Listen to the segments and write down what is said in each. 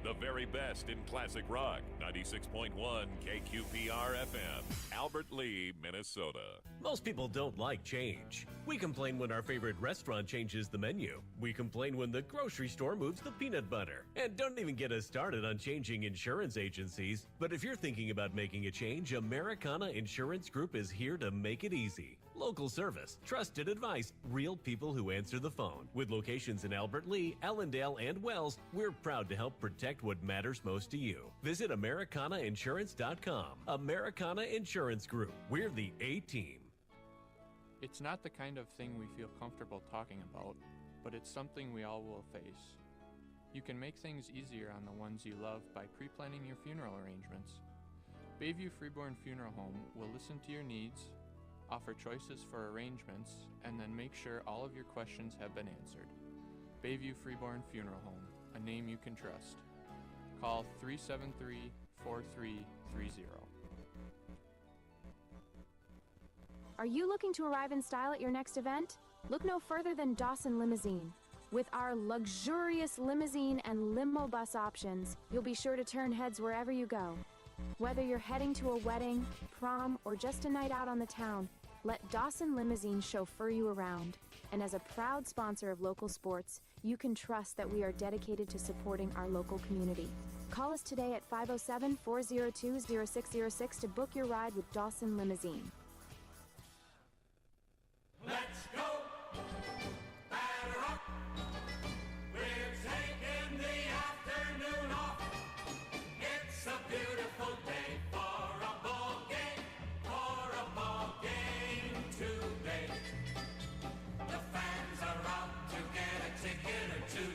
The very best in classic rock. 96.1 KQPR FM, Albert Lee, Minnesota. Most people don't like change. We complain when our favorite restaurant changes the menu. We complain when the grocery store moves the peanut butter. And don't even get us started on changing insurance agencies. But if you're thinking about making a change, Americana Insurance Group is here to make it easy. Local service, trusted advice, real people who answer the phone. With locations in Albert Lee, Allendale, and Wells, we're proud to help protect what matters most to you. Visit AmericanaInsurance.com. Americana Insurance Group. We're the A-Team. It's not the kind of thing we feel comfortable talking about, but it's something we all will face. You can make things easier on the ones you love by pre-planning your funeral arrangements. Bayview Freeborn Funeral Home will listen to your needs, offer choices for arrangements, and then make sure all of your questions have been answered. Bayview Freeborn Funeral Home, a name you can trust. Call 373-4330. Are you looking to arrive in style at your next event? Look no further than Dawson Limousine. With our luxurious limousine and limo bus options, you'll be sure to turn heads wherever you go. Whether you're heading to a wedding, prom, or just a night out on the town, let Dawson Limousine chauffeur you around. And as a proud sponsor of local sports, you can trust that we are dedicated to supporting our local community. Call us today at 507-402-0606 to book your ride with Dawson Limousine. Let's go! Batter up! We're taking the afternoon off. It's a beautiful day for a ball game today. The fans are out to get a ticket or two.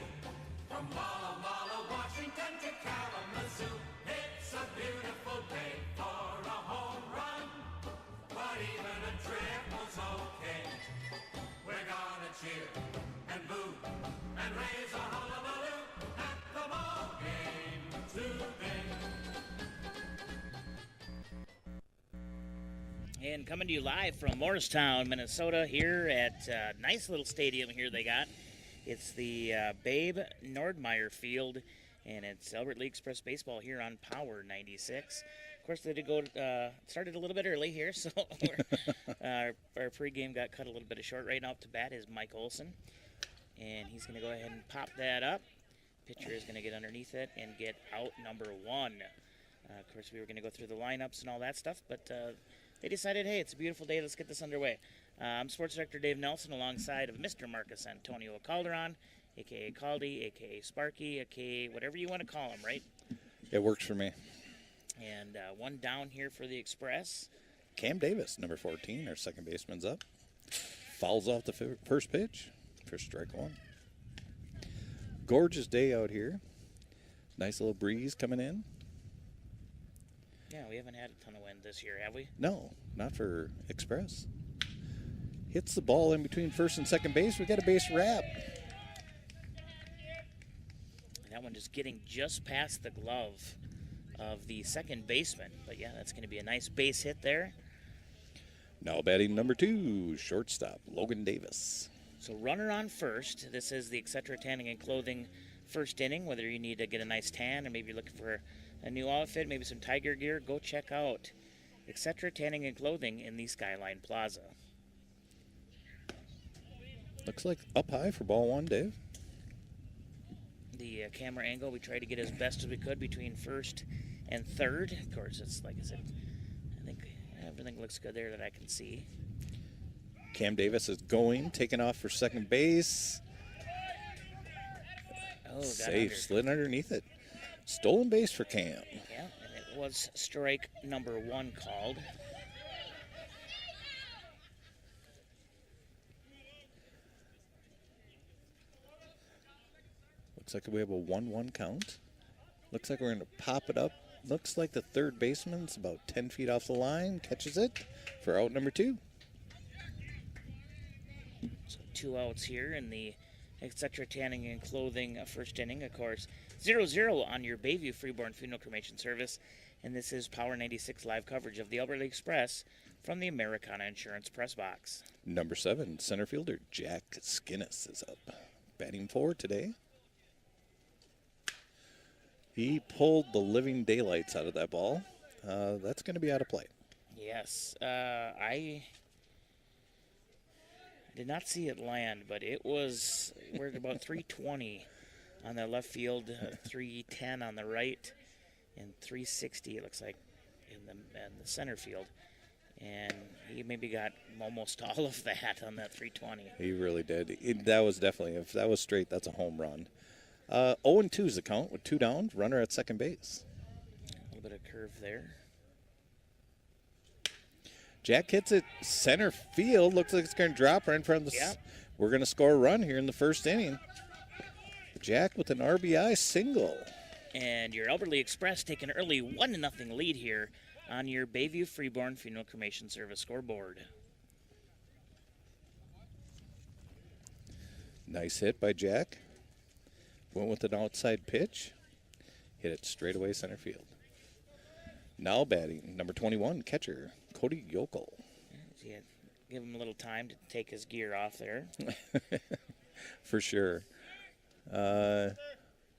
From Walla Walla, Washington to Kalamazoo. It's a beautiful day for a home run. But even a triple's okay. We're gonna cheer and boo and raise a hullabaloo at the ball game today. And coming to you live from Morristown, Minnesota, here at a nice little stadium here they got. It's the Babe Nordmeyer Field, and it's Albert Lea Express baseball here on Power 96. Of course, they did go started a little bit early here, so our pregame got cut a little bit short. Right now up to bat is Mike Olson, and he's going to go ahead and pop that up. Pitcher is going to get underneath it and get out number one. Of course, we were going to go through the lineups and all that stuff, but they decided, hey, it's a beautiful day. Let's get this underway. I'm Sports Director Dave Nelson alongside of Mr. Marcus Antonio Calderon, a.k.a. Caldy, a.k.a. Sparky, a.k.a. whatever you want to call him, right? It works for me. And one down here for the Express. Cam Davis, number 14, our second baseman's up. Fouls off the first pitch for strike one. Gorgeous day out here. Nice little breeze coming in. Yeah, we haven't had a ton of wind this year, have we? No, not for Express. Hits the ball in between first and second base. We got a base wrap. That one just getting just past the glove of the second baseman. But yeah, that's going to be a nice base hit there. Now batting number 2, shortstop, Logan Davis. So runner on first. This is the Etc. Tanning and Clothing first inning. Whether you need to get a nice tan or maybe you're looking for a new outfit, maybe some Tiger gear, go check out Etc. Tanning and Clothing in the Skyline Plaza. Looks like up high for ball one, Dave. The camera angle, we tried to get as best as we could between first and third. Of course, it's like I said, I think everything looks good there that I can see. Cam Davis is going, taking off for second base. Oh, safe, slid underneath it. Stolen base for Cam. Yeah, and it was strike number 1 called. Looks like we have a 1-1 count. Looks like we're going to pop it up. Looks like the third baseman's about 10 feet off the line. Catches it for out number 2. So 2 outs here in the Etc. Tanning and Clothing first inning. Of course, 0-0 on your Bayview Freeborn Funeral Cremation Service. And this is Power 96 live coverage of the Albert Lea Express from the Americana Insurance Press Box. Number 7, center fielder Jack Skinnis is up. Batting 4 today. He pulled the living daylights out of that ball. That's going to be out of play. Yes. I did not see it land, but we're at about 320 on the left field, 310 on the right, and 360 it looks like in the center field. And he maybe got almost all of that on that 320. He really did. That was definitely, if that was straight, that's a home run. 0-2 is the count with 2 down, runner at second base. A little bit of curve there. Jack hits it center field. Looks like it's going to drop right in front of the. Yep. We're going to score a run here in the first inning. Jack with an RBI single. And your Albert Lea Express take an early 1-0 lead here on your Bayview Freeborn Funeral Cremation Service scoreboard. Nice hit by Jack. Went with an outside pitch. Hit it straight away center field. Now batting, number 21, catcher, Cody Yokel. Yeah, give him a little time to take his gear off there. For sure.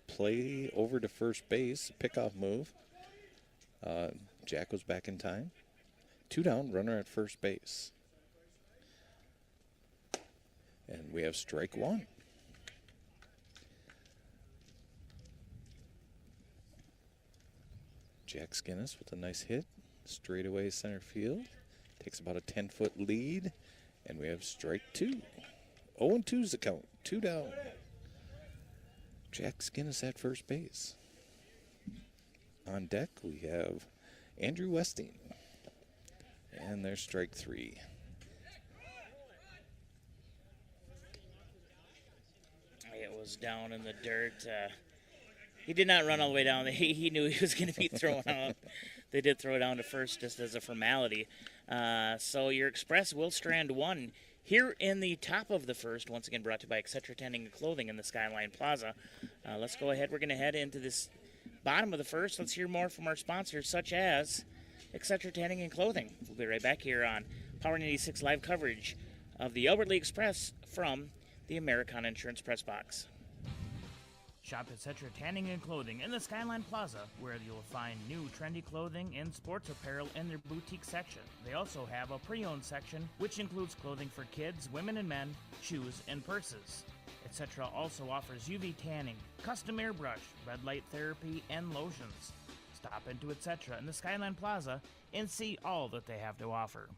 Play over to first base, pickoff move. Jack was back in time. 2 down, runner at first base. And we have strike 1. Jack Skinnis with a nice hit. Straight away center field. Takes about a 10-foot lead. And we have strike 2. 0-2 is the count. 2 down. Jack Skinnis at first base. On deck, we have Andrew Westing. And there's strike 3. It was down in the dirt. He did not run all the way down. He knew he was going to be thrown out. They did throw it down to first just as a formality. So your Express will strand 1 here in the top of the first, once again brought to you by Etc. Tending and Clothing in the Skyline Plaza. Let's go ahead. We're going to head into this bottom of the first. Let's hear more from our sponsors, such as Etc. Tending and Clothing. We'll be right back here on Power 96 live coverage of the Albert Lea Express from the Americana Insurance Press Box. Shop at Cetra Tanning and Clothing in the Skyline Plaza, where you'll find new trendy clothing and sports apparel in their boutique section. They also have a pre-owned section, which includes clothing for kids, women and men, shoes, and purses. Etc. also offers UV tanning, custom airbrush, red light therapy, and lotions. Stop into Etc. in the Skyline Plaza and see all that they have to offer.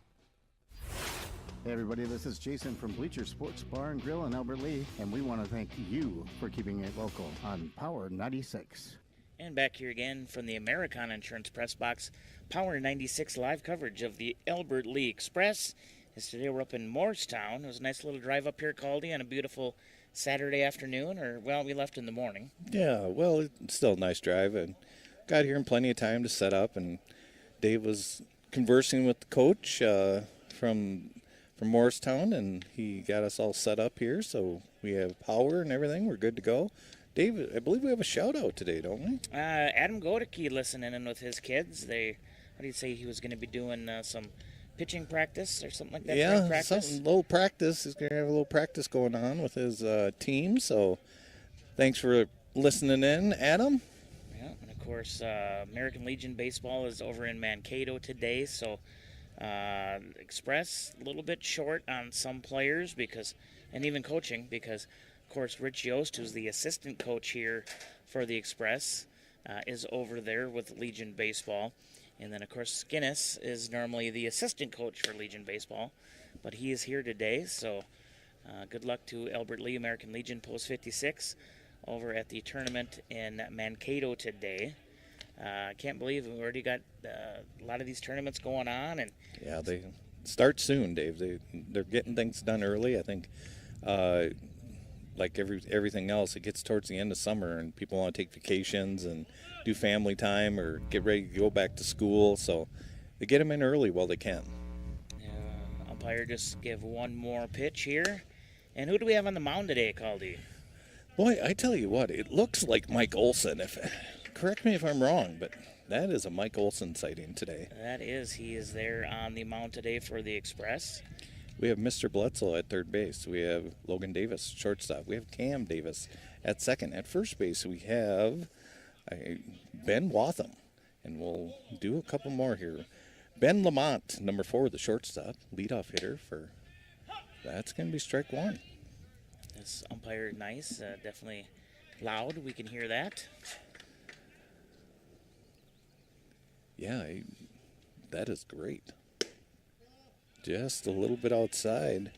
Hey everybody, this is Jason from Bleacher Sports Bar and Grill in Albert Lea, and we want to thank you for keeping it local on Power 96. And back here again from the Americana Insurance Press Box, Power 96 live coverage of the Albert Lea Express. As today we're up in Morristown. It was a nice little drive up here, Caldy, on a beautiful Saturday afternoon, we left in the morning. Yeah, well, it's still a nice drive, and got here in plenty of time to set up, and Dave was conversing with the coach from Morristown, and he got us all set up here, so we have power and everything. We're good to go. Dave, I believe we have a shout-out today, don't we? Adam Godicke listening in with his kids. How do you say he was going to be doing some pitching practice or something like that? Yeah, something, little practice. He's going to have a little practice going on with his team, so thanks for listening in, Adam. Yeah, and of course, American Legion Baseball is over in Mankato today, so Express a little bit short on some players and even coaching because, of course, Rich Yost, who's the assistant coach here for the Express, is over there with Legion Baseball. And then, of course, Skinnis is normally the assistant coach for Legion Baseball, but he is here today, so good luck to Albert Lea American Legion Post 56 over at the tournament in Mankato today. I can't believe we already got a lot of these tournaments going on. And yeah, they start soon, Dave. They're getting things done early. I think, like everything else, it gets towards the end of summer, and people want to take vacations and do family time or get ready to go back to school. So they get them in early while they can. Umpire just give one more pitch here. And who do we have on the mound today, Caldy? Boy, I tell you what, it looks like Mike Olson. Correct me if I'm wrong, but that is a Mike Olson sighting today. That is. He is there on the mound today for the Express. We have Mr. Bledsoe at third base. We have Logan Davis, shortstop. We have Cam Davis at second. At first base, we have Ben Watham. And we'll do a couple more here. Ben Lamont, number 4, the shortstop, leadoff hitter for. That's going to be strike 1. This umpire, nice, definitely loud. We can hear that. Yeah, that is great. Just a little bit outside.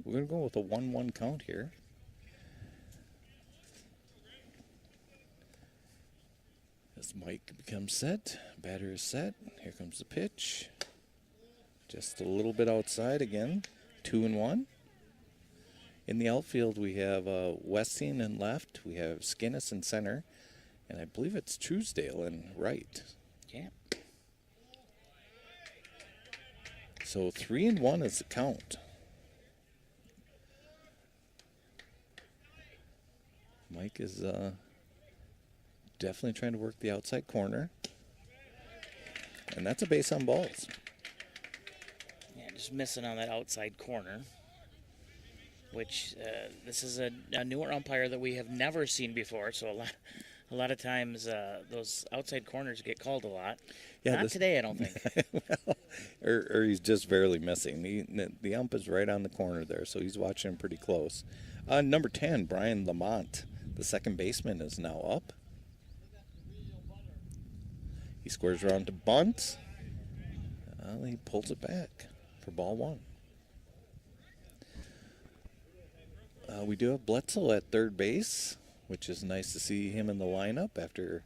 We're going to go with a 1-1 count here. As Mike becomes set, batter is set. Here comes the pitch. Just a little bit outside again. 2-1. In the outfield, we have Westing in left. We have Skinnis in center. And I believe it's Truesdale in right. Yeah. So 3-1 is the count. Mike is definitely trying to work the outside corner. And that's a base on balls. Yeah, just missing on that outside corner. Which this is a newer umpire that we have never seen before. So a lot of times those outside corners get called a lot. Yeah, Not today, I don't think. Well, or he's just barely missing. The ump is right on the corner there, so he's watching him pretty close. Number 10, Brian Lamont, the second baseman, is now up. He squares around to bunt. He pulls it back for ball 1. We do have Bledsoe at third base, which is nice to see him in the lineup after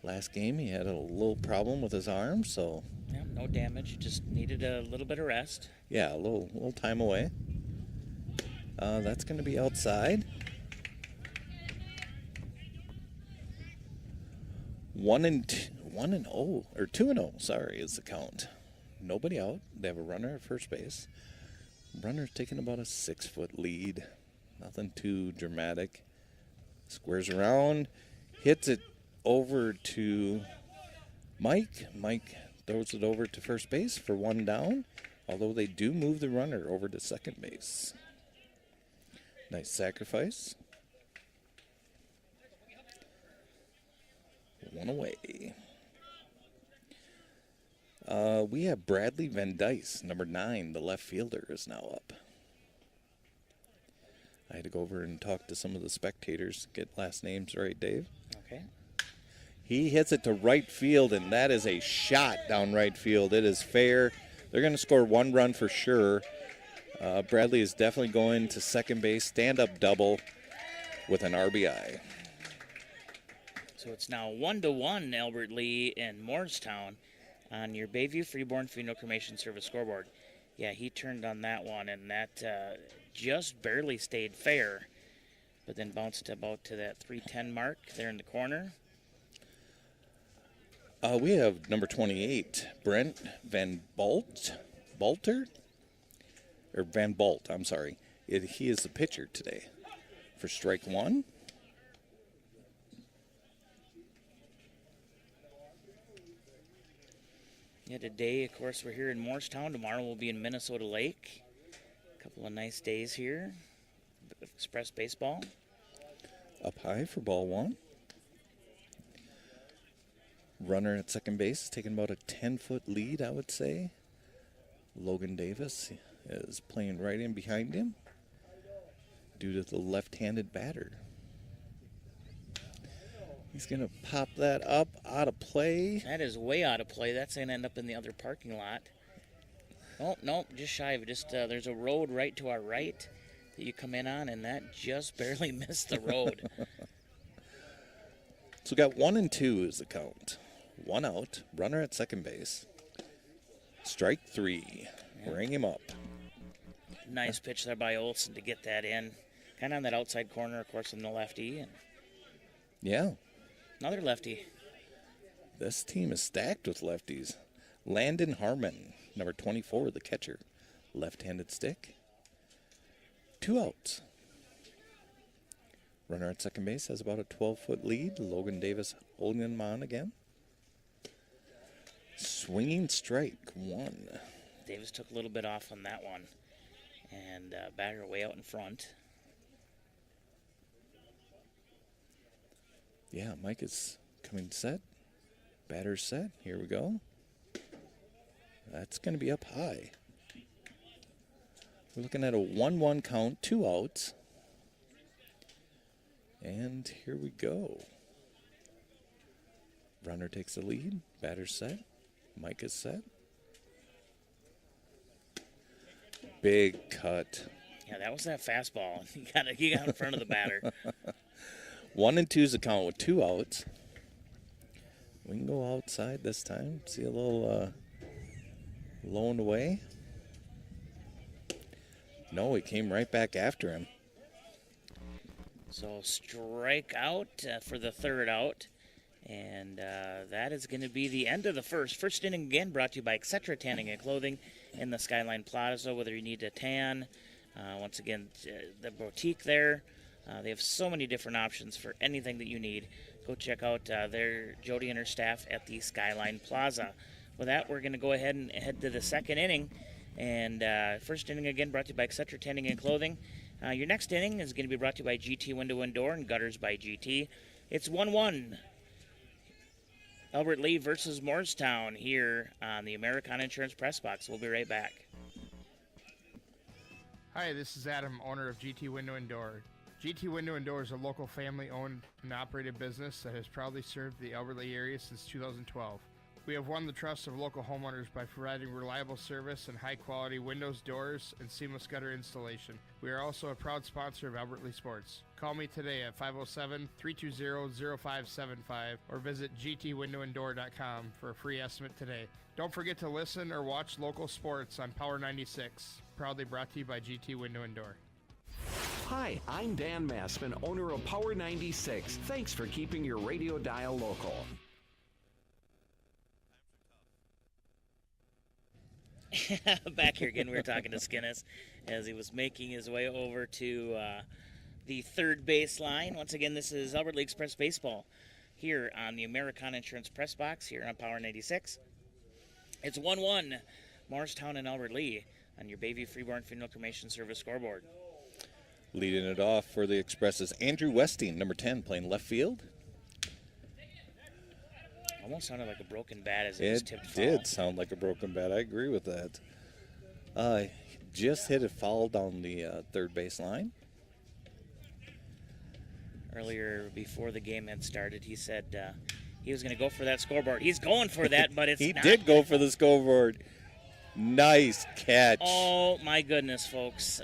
last game. He had a little problem with his arm, so. Yeah, no damage, just needed a little bit of rest. Yeah, a little time away. That's going to be outside. 2-0, sorry, is the count. Nobody out. They have a runner at first base. Runner's taking about a 6-foot lead. Nothing too dramatic. Squares around, hits it over to Mike. Mike throws it over to first base for 1 down, although they do move the runner over to second base. Nice sacrifice. 1 away. We have Bradley Van Dice, number 9, the left fielder, is now up. I had to go over and talk to some of the spectators, get last names right, Dave. Okay. He hits it to right field, and that is a shot down right field. It is fair. They're going to score 1 run for sure. Bradley is definitely going to second base, stand-up double with an RBI. So it's now 1-1, Albert Lee and Morristown on your Bayview Freeborn Funeral Cremation Service scoreboard. Yeah, he turned on that one, and that just barely stayed fair, but then bounced about to that 310 mark there in the corner. We have number 28, Brent Van Balter? Or Van Bolt, I'm sorry. He is the pitcher today for strike 1. Yeah, today, of course, we're here in Morristown. Tomorrow we'll be in Minnesota Lake. A couple of nice days here. Express baseball. Up high for ball 1. Runner at second base is taking about a 10-foot lead, I would say. Logan Davis is playing right in behind him due to the left-handed batter. He's going to pop that up out of play. That is way out of play. That's going to end up in the other parking lot. Oh, no, just shy of it. Just there's a road right to our right that you come in on, and that just barely missed the road. So we got 1 and 2 is the count. 1 out, runner at second base. Strike 3. Yeah. Ring him up. Nice pitch there by Olsen to get that in. Kind of on that outside corner, of course, in the lefty. And yeah. Another lefty. This team is stacked with lefties. Landon Harmon, number 24, the catcher. Left-handed stick. 2 outs. Runner at second base has about a 12-foot lead. Logan Davis holding him on again. Swinging strike 1. Davis took a little bit off on that one. And batter way out in front. Yeah, Mike is Coming set. Batter set. Here we go. That's going to be up high. We're looking at a 1-1 count, 2 outs. And here we go. Runner takes the lead. Batter set. Mike is set. Big cut. Yeah, that was that fastball. He got in front of the batter. 1-2 is the count with 2 outs. We can go outside this time. See a little low and away. No, he came right back after him. So strike out for the third out. And that is going to be the end of the first. First inning again brought to you by Etc. Tanning and Clothing in the Skyline Plaza. Whether you need a tan, once again, the boutique there. They have so many different options for anything that you need. Go check out Jody and her staff at the Skyline Plaza. With that, we're going to go ahead and head to the second inning. And first inning again brought to you by Etc. Tanning and Clothing. Your next inning is going to be brought to you by GT Window and Door and Gutters by GT. It's 1-1. Albert Lee versus Morristown here on the Americana Insurance Press Box. We'll be right back. Hi, this is Adam, owner of GT Window and Door. GT Window and Door is a local family-owned and operated business that has proudly served the Albert Lee area since 2012. We have won the trust of local homeowners by providing reliable service and high-quality windows, doors, and seamless gutter installation. We are also a proud sponsor of Albert Lee Sports. Call me today at 507-320-0575 or visit gtwindowanddoor.com for a free estimate today. Don't forget to listen or watch local sports on Power 96, proudly brought to you by GT Window and Door. Hi, I'm Dan Massman, owner of Power 96. Thanks for keeping your radio dial local. Back here again, we were talking to Skinnis as he was making his way over to the third base line. Once again, this is Albert Lee Express Baseball here on the Americana Insurance Press Box here on Power 96. It's 1-1, Morristown and Albert Lee on your Bayview Freeborn Funeral Cremation Service scoreboard. Leading it off for the Express is Andrew Westing, number 10, playing left field. Almost sounded like a broken bat as it was tipped foul. It did sound like a broken bat. I agree with that. Just hit a foul down the third base line. Earlier, before the game had started, he said he was going to go for that scoreboard. He's going for that, but it's he not. He did go for the scoreboard. Nice catch. Oh, my goodness, folks.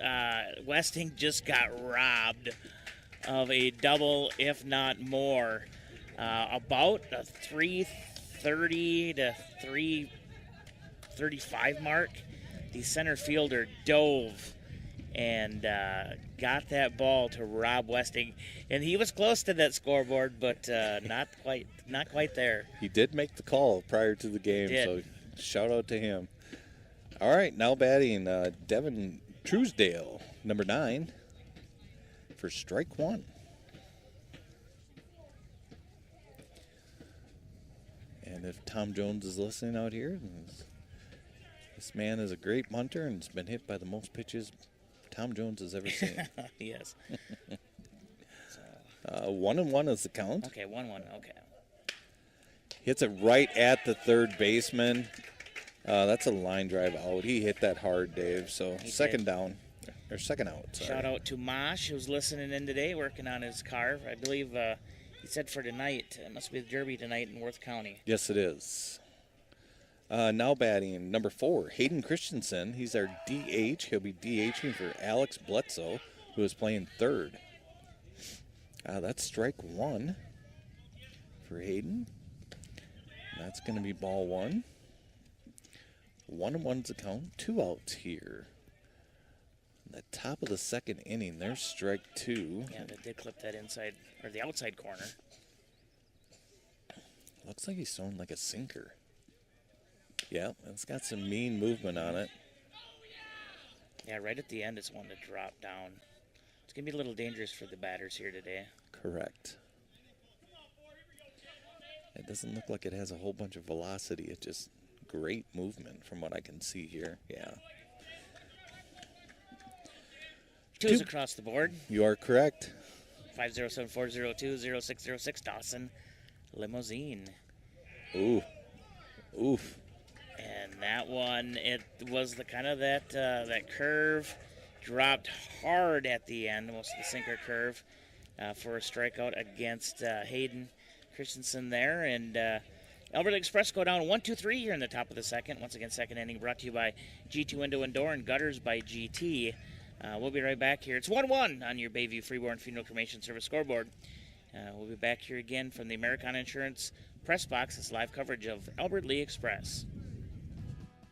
Westing just got robbed of a double, if not more. About a 3:30 to 3:35 mark, the center fielder dove and got that ball to Rob Westing, and he was close to that scoreboard, but not quite there. He did make the call prior to the game, so shout out to him. All right, now batting Devin Truesdale, number 9, for strike 1. And if Tom Jones is listening out here, this man is a great bunter and has been hit by the most pitches Tom Jones has ever seen. Yes. 1-1 is the count. Okay, 1-1, okay. Hits it right at the third baseman. That's a line drive out. He hit that hard, Dave. So second out. Sorry. Shout out to Mosh, who's listening in today, working on his car. I believe he said for tonight. It must be the Derby tonight in Worth County. Yes, it is. Now batting number 4, Hayden Christensen. He's our DH. He'll be DHing for Alex Bledsoe, who is playing third. That's strike 1 for Hayden. That's going to be ball 1. 1-1's the count. 2 outs here. The top of the second inning, there's strike 2. Yeah, they did clip that inside or the outside corner. Looks like he's throwing like a sinker. Yeah, it's got some mean movement on it. Yeah, right at the end, it's one to drop down. It's going to be a little dangerous for the batters here today. Correct. It doesn't look like it has a whole bunch of velocity. It's just great movement from what I can see here. Yeah. Twos across the board. You are correct. 507-402-0606. Dawson Limousine. Ooh. Oof. And that one, it was the kind of that curve dropped hard at the end, most of the sinker curve, for a strikeout against Hayden Christensen there. And Albert Lea Express go down 1-2-3 here in the top of the second. Once again, second inning brought to you by G2 Window and Door and Gutters by GT. We'll be right back here. It's 1-1 on your Bayview Freeborn Funeral Cremation Service scoreboard. We'll be back here again from the American Insurance Press Box. It's live coverage of Albert Lea Express.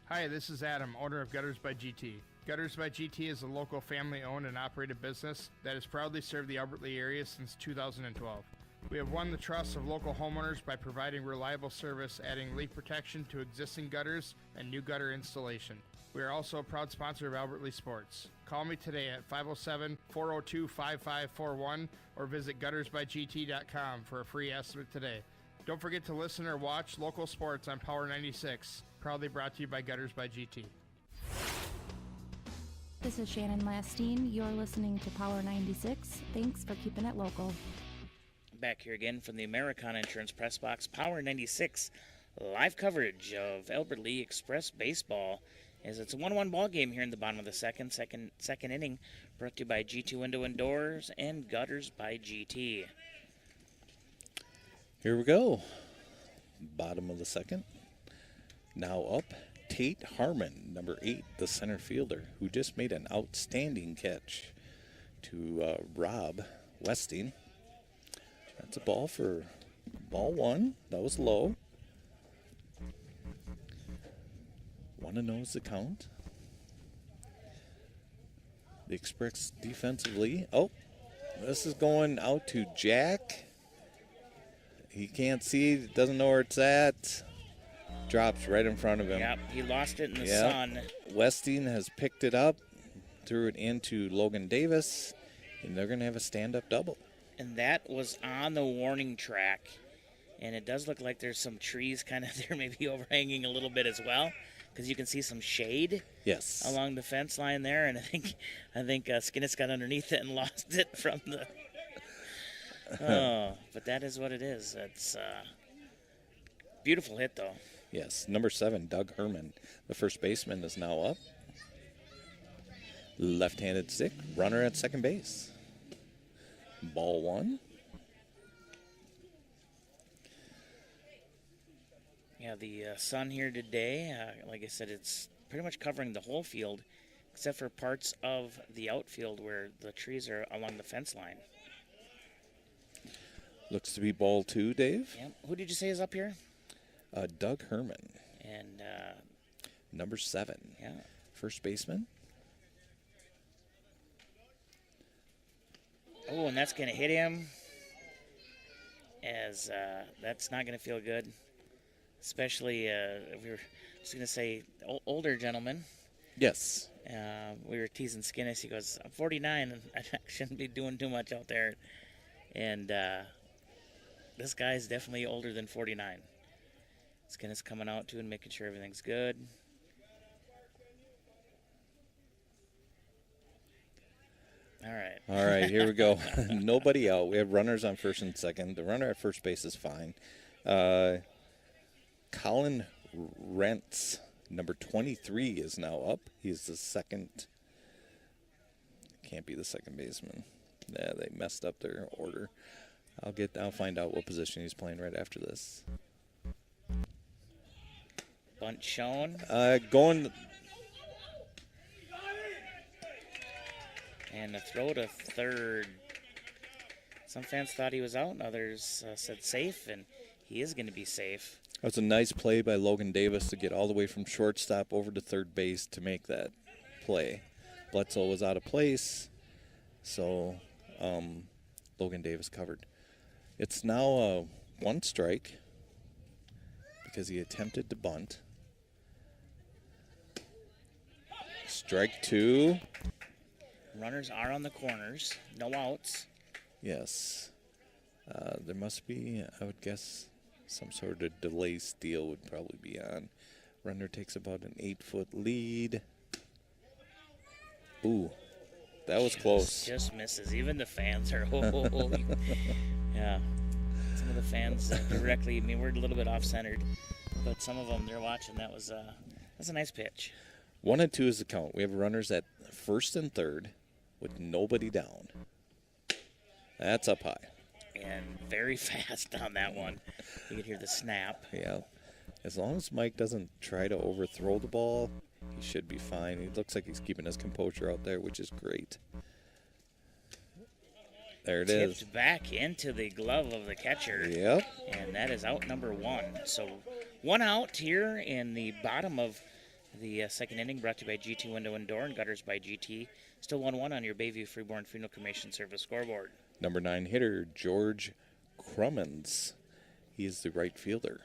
Hi, this is Adam, owner of Gutters by GT. Gutters by GT is a local family-owned and operated business that has proudly served the Albert Lea area since 2012. We have won the trust of local homeowners by providing reliable service, adding leak protection to existing gutters and new gutter installation. We are also a proud sponsor of Albert Lea Sports. Call me today at 507-402-5541 or visit guttersbygt.com for a free estimate today. Don't forget to listen or watch local sports on Power 96, proudly brought to you by Gutters by GT. This is Shannon Lastine. You're listening to Power 96. Thanks for keeping it local. Back here again from the American Insurance Press Box, Power 96, live coverage of Albert Lea Express baseball. As it's a 1-1 ball game here in the bottom of the second inning, brought to you by G2 Window and Doors and Gutters by GT. Here we go. Bottom of the second. Now up, Tate Harmon, number 8, the center fielder, who just made an outstanding catch to Rob Westing. That's a ball for ball 1. That was low. 1-0 is the count. The Express defensively. Oh, this is going out to Jack. He can't see, doesn't know where it's at. Drops right in front of him. Yep, he lost it in the sun. Westing has picked it up, threw it into Logan Davis, and they're going to have a stand-up double. And that was on the warning track. And it does look like there's some trees kind of there, maybe overhanging a little bit as well, because you can see some shade along the fence line there. And I think Skinnis got underneath it and lost it from the... Oh, but that is what it is. It's beautiful hit, though. Yes, number 7, Doug Herman, the first baseman, is now up. Left-handed stick, runner at second base. Ball 1. Yeah, the sun here today, like I said, it's pretty much covering the whole field, except for parts of the outfield where the trees are along the fence line. Looks to be ball 2, Dave. Yep. Who did you say is up here? Doug Herman. And number 7. Yeah. First baseman. Oh, and that's going to hit him. As that's not going to feel good. Especially, we were just going to say, older gentleman. Yes. We were teasing Skinnis. He goes, I'm 49, and I shouldn't be doing too much out there. And this guy's definitely older than 49. Skinnis coming out, too, and making sure everything's good. All right, here we go. Nobody out. We have runners on first and second. The runner at first base is fine. Colin Rentz, number 23, is now up. He's the second. Can't be the second baseman. Yeah, they messed up their order. I'll find out what position he's playing right after this. Bunt shown. Going. And a throw to third. Some fans thought he was out, and others said safe, and he is going to be safe. That was a nice play by Logan Davis to get all the way from shortstop over to third base to make that play. Bledsoe was out of place, so Logan Davis covered. It's now 1 strike because he attempted to bunt. Strike 2. Runners are on the corners. No outs. Yes. There must be, I would guess, some sort of delay steal would probably be on. Runner takes about an 8-foot lead. Ooh, that was close. Just misses. Even the fans are, yeah. It's a of the fans directly. I mean, we're a little bit off-centered, but some of them, they're watching. That's a nice pitch. 1-2 is the count. We have runners at first and third with nobody down. That's up high. And very fast on that one. You can hear the snap. Yeah. As long as Mike doesn't try to overthrow the ball, he should be fine. He looks like he's keeping his composure out there, which is great. There it is. Tipped back into the glove of the catcher. Yep. And that is out number 1. So 1 out here in the bottom of the second inning, brought to you by GT Window and Door and Gutters by GT. Still 1-1 on your Bayview Freeborn Funeral Cremation Service scoreboard. Number 9 hitter, George Crummins. He is the right fielder.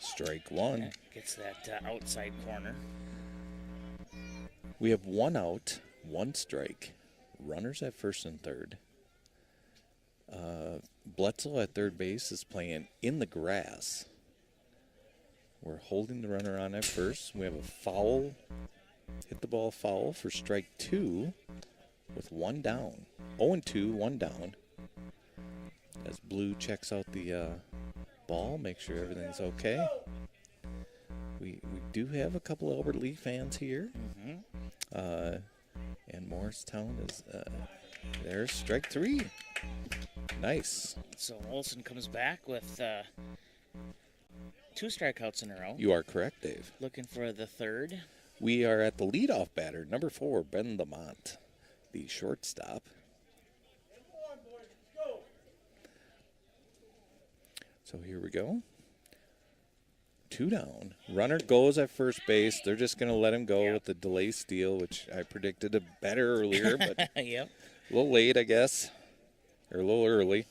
Strike 1. Yeah, gets that outside corner. We have 1 out, 1 strike. Runners at first and third. Bledsoe at third base is playing in the grass. We're holding the runner on at first. We have a foul. Hit the ball foul for strike 2 with 1 down. 0-2, 1 down. As Blue checks out the ball, make sure everything's okay. We do have a couple of Albert Lee fans here. And Morristown is there's strike 3. Nice. So Olson comes back with 2 strikeouts in a row. You are correct, Dave. Looking for the third. We are at the leadoff batter, number 4, Ben Lamont, the shortstop. So here we go. 2 down. Runner goes at first base. They're just going to let him go with the delay steal, which I predicted a better earlier, but Yep. a little late, I guess, or a little early.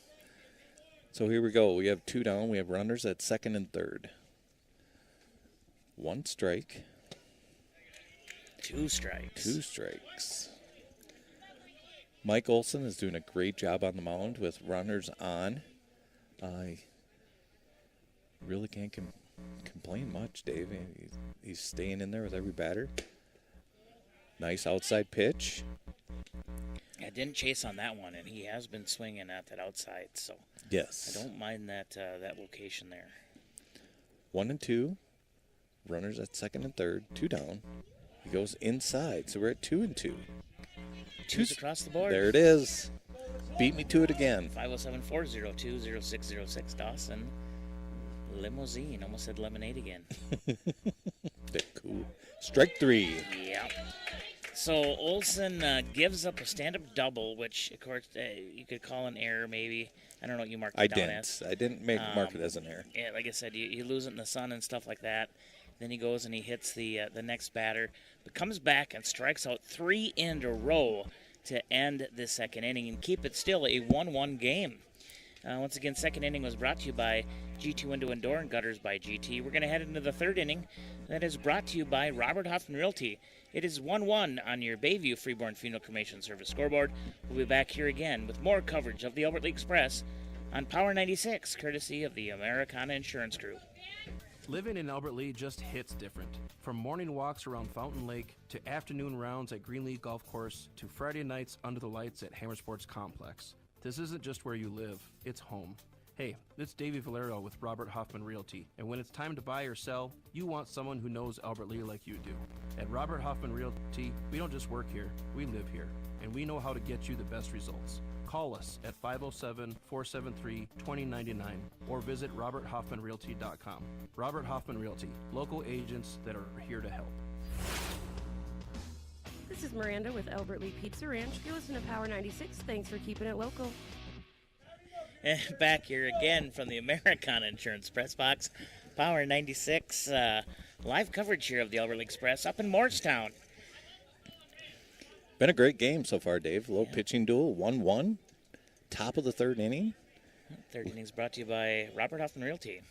So here we go. We have 2 down. We have runners at second and third. 1 strike. 2 strikes. 2 strikes. Mike Olson is doing a great job on the mound with runners on. I really can't complain much, Dave. He's staying in there with every batter. Nice outside pitch. I didn't chase on that one, and he has been swinging at that outside, so Yes. I don't mind that location there. 1-2. Runners at second and third. 2 down. He goes inside, so we're at 2-2. 2's across the board. There it is. Beat me to it again. 507-402-0606 Dawson. Limousine. Almost said lemonade again. They're cool. Strike 3. Yep. So Olson gives up a stand-up double, which, of course, you could call an error maybe. I don't know what you marked it down as. I didn't mark it as an error. Yeah, like I said, you lose it in the sun and stuff like that. Then he goes and he hits the next batter, but comes back and strikes out 3 in a row to end the second inning and keep it still a 1-1 game. Once again, second inning was brought to you by GT Window and Door and Gutters by GT. We're going to head into the third inning. That is brought to you by Robert Hoffman Realty. It is 1-1 on your Bayview Freeborn Funeral Cremation Service scoreboard. We'll be back here again with more coverage of the Albert Lee Express on Power 96, courtesy of the Americana Insurance Group. Living in Albert Lee just hits different. From morning walks around Fountain Lake to afternoon rounds at Greenleaf Golf Course to Friday nights under the lights at Hammer Sports Complex. This isn't just where you live, it's home. Hey, it's Davey Valero with Robert Hoffman Realty, and when it's time to buy or sell, you want someone who knows Albert Lee like you do. At Robert Hoffman Realty, we don't just work here, we live here, and we know how to get you the best results. Call us at 507-473-2099 or visit roberthoffmanrealty.com. Robert Hoffman Realty, local agents that are here to help. This is Miranda with Albert Lee Pizza Ranch. You're listening to Power 96. Thanks for keeping it local. And back here again from the Americana Insurance Press Box, Power 96, live coverage here of the Albert Lee Express up in Morristown. Been a great game so far, Dave. Low pitching duel, 1-1. Top of the third inning. Third inning's brought to you by Robert Hoffman Realty.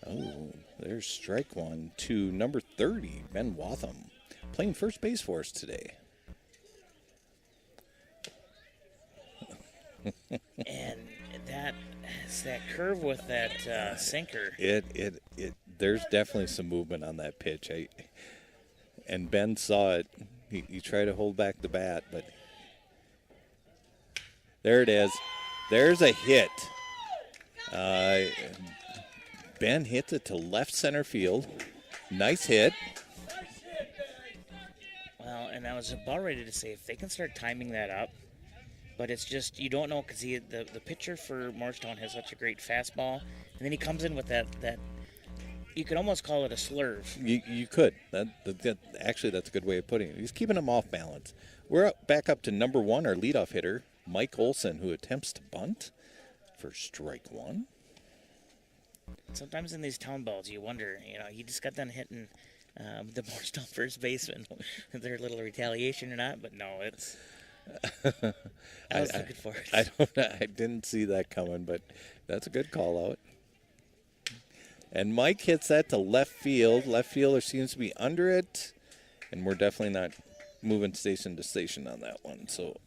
Oh, there's strike 1 to number 30, Ben Watham, playing first base for us today. And that curve with that sinker. There's definitely some movement on that pitch. And Ben saw it. He tried to hold back the bat, but There it is. There's a hit. Ben hits it to left center field. Nice hit. Well, and I was about ready to say if they can start timing that up, but it's just you don't know because the pitcher for Morristown has such a great fastball, and then he comes in with that you could almost call it a slurve. You could. Actually, that's a good way of putting it. He's keeping him off balance. We're back up to number 1, our leadoff hitter, Mike Olson, who attempts to bunt for strike 1. Sometimes in these town balls, you wonder, he just got done hitting the Morristown first baseman. Is there a little retaliation or not? But no, it's. I was looking for it. I didn't see that coming, but that's a good call out. And Mike hits that to left field. Left fielder seems to be under it, and we're definitely not moving station to station on that one. So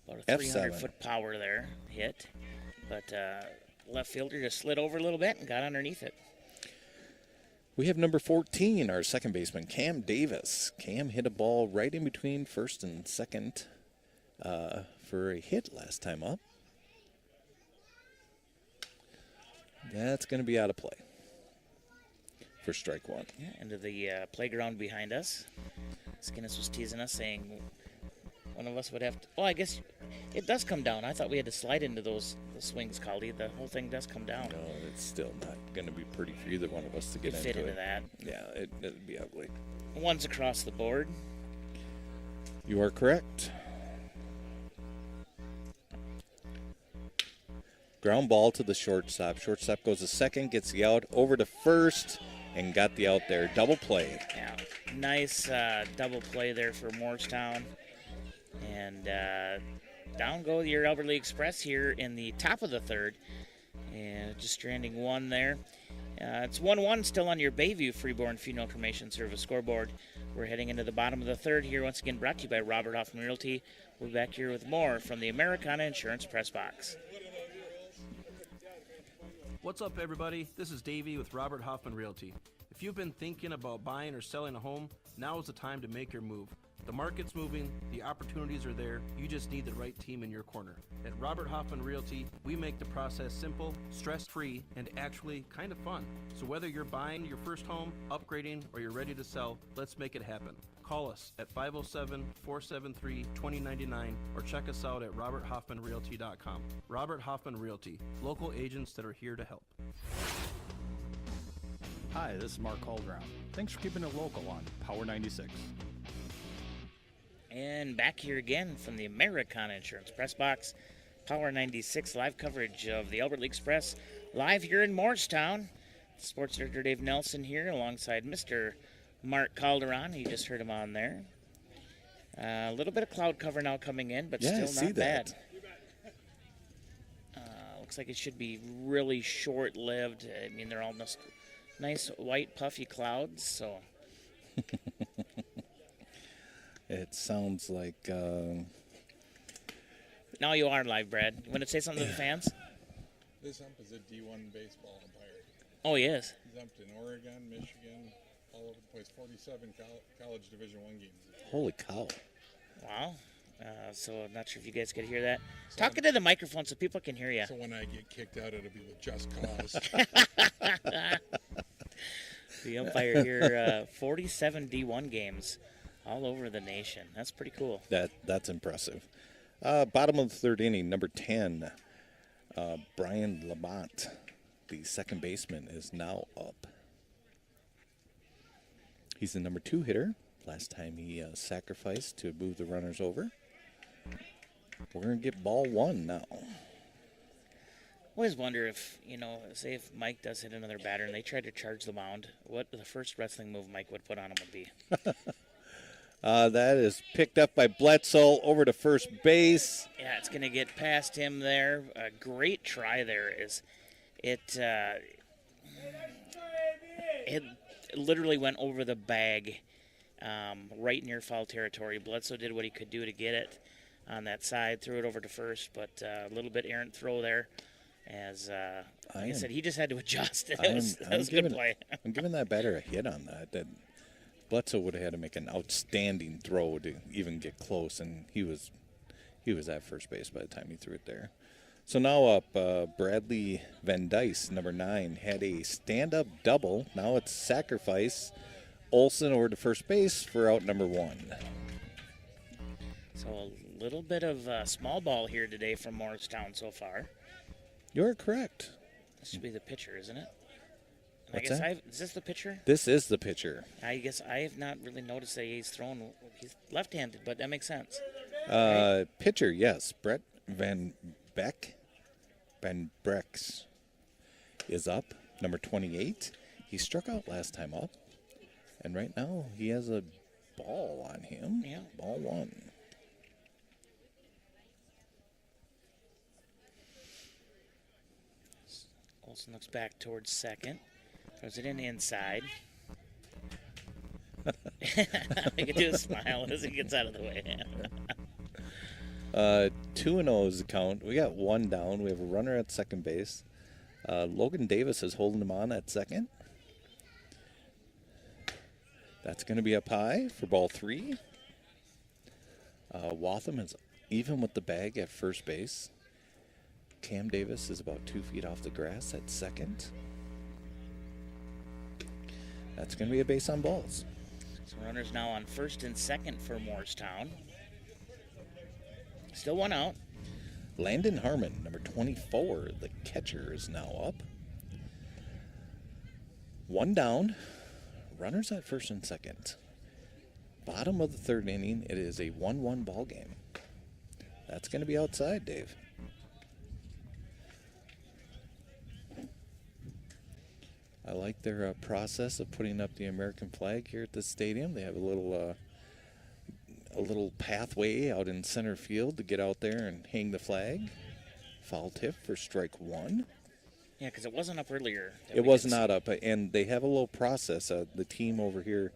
about a 300-foot power there hit, but left fielder just slid over a little bit and got underneath it. We have number 14, our second baseman, Cam Davis. Cam hit a ball right in between first and second for a hit last time up. That's going to be out of play for strike 1. Yeah, into the playground behind us. Skinnis was teasing us, saying one of us would have to. Oh, I guess it does come down. I thought we had to slide into the swings, Caldy. The whole thing does come down. No, it's still not going to be pretty for either one of us to get fit into that. Yeah, it'd be ugly. One's across the board. You are correct. Ground ball to the shortstop. Shortstop goes to second, gets the out, over to first, and got the out there. Double play. Yeah, nice double play there for Morristown. And down go your Albert Lea Express here in the top of the third. And just stranding one there. It's 1-1 still on your Bayview Freeborn Funeral Cremation Service scoreboard. We're heading into the bottom of the third here, once again brought to you by Robert Hoffman Realty. We're back here with more from the Americana Insurance Press Box. What's up, everybody? This is Davey with Robert Hoffman Realty. If you've been thinking about buying or selling a home, now is the time to make your move. The market's moving, the opportunities are there, you just need the right team in your corner. At Robert Hoffman Realty, we make the process simple, stress-free, and actually kind of fun. So whether you're buying your first home, upgrading, or you're ready to sell, let's make it happen. Call us at 507-473-2099 or check us out at roberthoffmanrealty.com. Robert Hoffman Realty, local agents that are here to help. Hi, this is Mark Calderon. Thanks for keeping it local on Power 96. And back here again from the Americana Insurance Press Box, Power 96 live coverage of the Albert Lea Express live here in Morristown. Sports Director Dave Nelson here alongside Mr. Mark Calderon. You just heard him on there. A little bit of cloud cover now coming in, but still not bad. Looks like it should be really short-lived. I mean, they're all nice white puffy clouds, so... It sounds like... Now you are live, Brad. You want to say something to the fans? This ump is a D1 baseball umpire. Oh, he is? He's umped in Oregon, Michigan, all over the place. 47 college Division I games. Holy cow. Wow. So I'm not sure if you guys could hear that. So talk into the microphone so people can hear you. So when I get kicked out, it'll be with just cause. The umpire here, 47 D1 games all over the nation. That's pretty cool. That's impressive. Bottom of the third inning, number 10, Brian Lamont, the second baseman, is now up. He's the number 2 hitter. Last time he sacrificed to move the runners over. We're going to get ball 1 now. Always wonder if, say if Mike does hit another batter and they try to charge the mound, what the first wrestling move Mike would put on him would be. That is picked up by Bledsoe over to first base. Yeah, it's going to get past him there. A great try there. It literally went over the bag right near foul territory. Bledsoe did what he could do to get it on that side, threw it over to first, but a little bit errant throw there. As like I said, he just had to adjust. That was a good play. I'm giving that batter a hit on that. Bledsoe would have had to make an outstanding throw to even get close, and he was He was at first base by the time he threw it there. So now up, Bradley Van Dice, number 9, had a stand-up double. Now it's sacrifice. Olson over to first base for out number 1. So a little bit of small ball here today from Morristown so far. You're correct. This should be the pitcher, isn't it? What's that? Is this the pitcher? This is the pitcher. I guess I have not really noticed that he's left-handed, but that makes sense. Pitcher, yes. Brett Van Brex is up, number 28. He struck out last time up. And right now, he has a ball on him. Yeah. Ball 1. Olson looks back towards second. Throws it in inside. We can do a smile as he gets out of the way. 2-0 is the count. We got 1 down. We have a runner at second base. Logan Davis is holding him on at second. That's going to be up high for ball 3. Waltham is even with the bag at first base. Cam Davis is about 2 feet off the grass at second. That's going to be a base on balls. So runners now on first and second for Morristown. Still 1 out. Landon Harmon, number 24, the catcher, is now up. 1 down. Runners at first and second. Bottom of the 3rd inning, it is a 1-1 ball game. That's going to be outside, Dave. I like their process of putting up the American flag here at this stadium. They have a little pathway out in center field to get out there and hang the flag. Foul tip for strike 1. Yeah, because it wasn't up earlier. It was not up, and they have a little process. The team over here,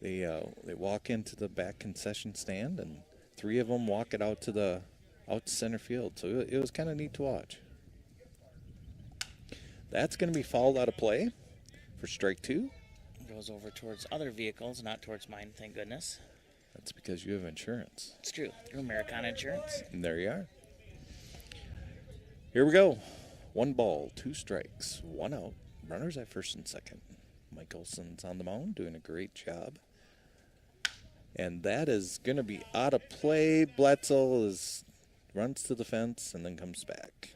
they walk into the back concession stand, and 3 of them walk it out to center field. So it was kind of neat to watch. That's going to be fouled out of play for strike 2. Goes over towards other vehicles, not towards mine, thank goodness. That's because you have insurance. It's true. Through Americana Insurance. And there you are. Here we go. 1 ball, 2 strikes, 1 out. Runners at first and second. Mike Olson's on the mound, doing a great job. And that is going to be out of play. Bletzel runs to the fence and then comes back.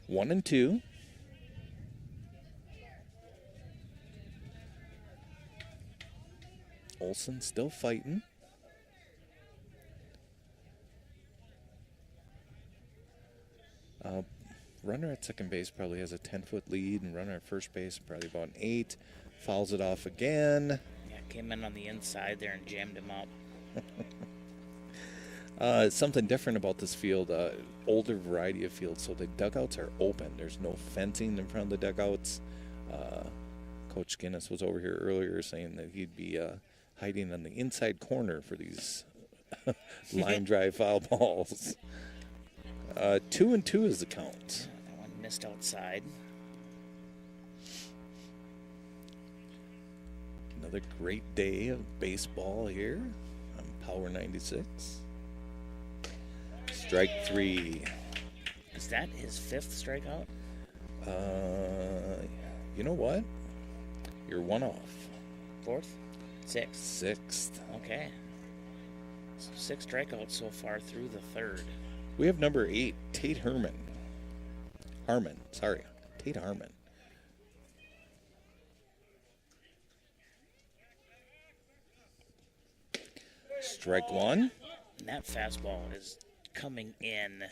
One and 2. Olson still fighting. Runner at second base probably has a 10-foot lead, and runner at first base probably about an 8. Fouls it off again. Yeah, came in on the inside there and jammed him up. Something different about this field, older variety of fields, so the dugouts are open. There's no fencing in front of the dugouts. Coach Guinness was over here earlier saying that he'd be hiding on the inside corner for these line drive foul balls. 2-2 is the count. That one missed outside. Another great day of baseball here on Power 96. Strike 3. Is that his 5th strikeout? You know what? You're 1 off. 4th? 6th? 6th. Okay. So 6 strikeouts so far through the 3rd. We have number 8, Tate Harmon. Tate Harmon. Strike 1. And that fastball is coming in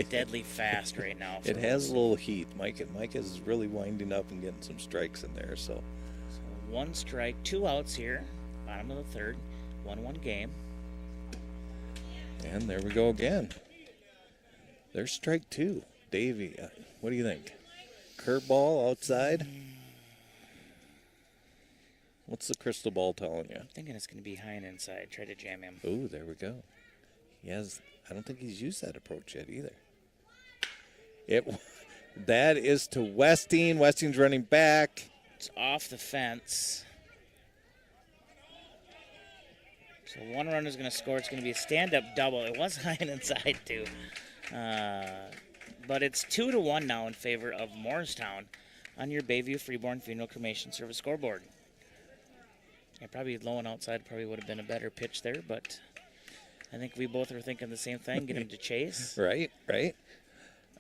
deadly fast right now. It has a little heat. Mike is really winding up and getting some strikes in there. So 1 strike, 2 outs here. Bottom of the 3rd. 1-1 game. And there we go again. There's strike 2. Davey, what do you think? Curveball outside? What's the crystal ball telling you? I'm thinking it's going to be high and inside. Try to jam him. Ooh, there we go. I don't think he's used that approach yet either. That is to Westing. Westing's running back. It's off the fence. So one runner's going to score. It's going to be a stand-up double. It was high and inside, too. But it's 2-1 now in favor of Morristown on your Bayview Freeborn Funeral Cremation Service scoreboard. Yeah, probably low and outside probably would have been a better pitch there, but I think we both are thinking the same thing. Get him to chase. Right.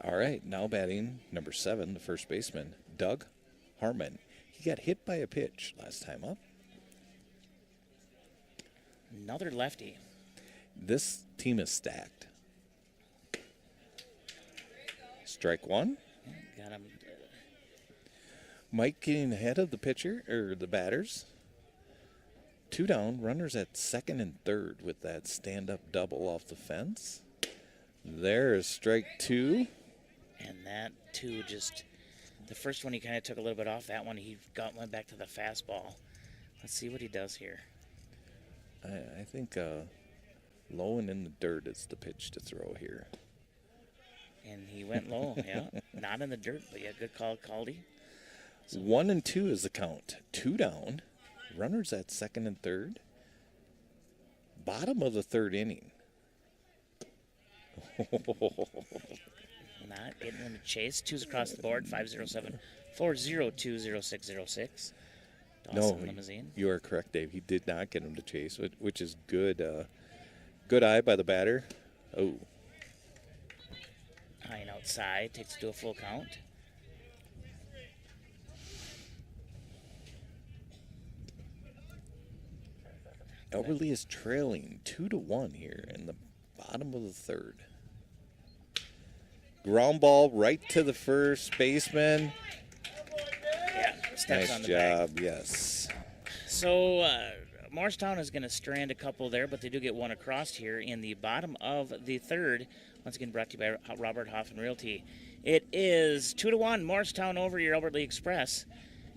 All right, now batting number 7, the first baseman, Doug Harmon. He got hit by a pitch last time up. Another lefty. This team is stacked. Strike 1. Got him. Mike getting ahead of the pitcher, or the batters. 2 down, runners at second and third with that stand-up double off the fence. There's strike 2. And that, too, just the first one he kind of took a little bit off. That one he went back to the fastball. Let's see what he does here. I think low and in the dirt is the pitch to throw here. And he went low, yeah. Not in the dirt, but yeah, good call, Caldy. 1-2 is the count. 2 down. Runners at second and third. Bottom of the third inning. Not getting him to chase. 2's across the board. 507-402-0606. Dawson Limousine. You are correct, Dave. He did not get him to chase, which is good. Good eye by the batter. Oh. High and outside. Takes it to a full count. Albert Lea is trailing 2-1 here in the bottom of the third. Ground ball right to the first baseman. Yeah, steps nice on the job, bag. yes. So Morristown is going to strand a couple there, but they do get one across here in the bottom of the third. Once again, brought to you by Robert Hoffman Realty. It is 2-1, Morristown over your Albert Lea Express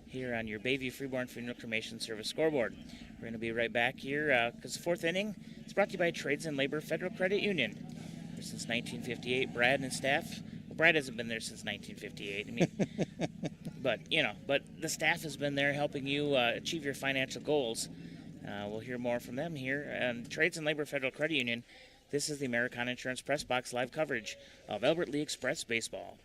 here on your Bayview Freeborn Funeral Cremation Service scoreboard. We're going to be right back here because the fourth inning is brought to you by Trades and Labor Federal Credit Union. Since 1958, Brad and staff. Well, Brad hasn't been there since 1958. I mean, but the staff has been there helping you achieve your financial goals. We'll hear more from them here. And Trades and Labor Federal Credit Union. This is the Americana Insurance Press Box live coverage of Albert Lea Express baseball.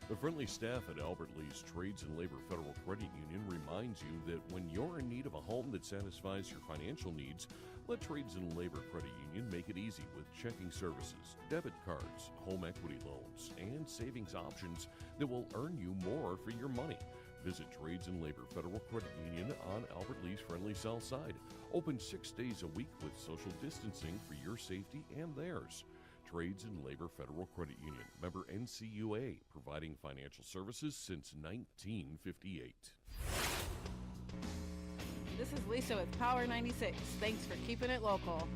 The friendly staff at Albert Lea's Trades and Labor Federal Credit Union reminds you that when you're in need of a home that satisfies your financial needs, let Trades and Labor Credit Union make it easy with checking services, debit cards, home equity loans, and savings options that will earn you more for your money. Visit Trades and Labor Federal Credit Union on Albert Lea's friendly south side. Open 6 days a week with social distancing for your safety and theirs. Trades and Labor Federal Credit Union, member NCUA, providing financial services since 1958. This is Lisa with Power 96. Thanks for keeping it local.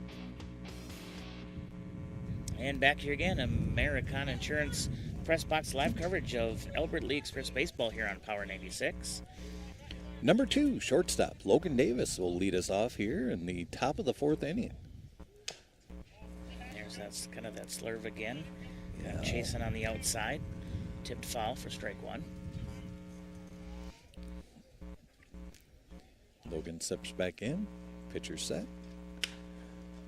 And back here again, Americana Insurance Press Box live coverage of Albert Lea Express baseball here on Power 96. Number 2, shortstop, Logan Davis will lead us off here in the top of the fourth inning. That's kind of that slurve again. Yeah. Chasing on the outside. Tipped foul for strike 1. Logan steps back in. Pitcher set.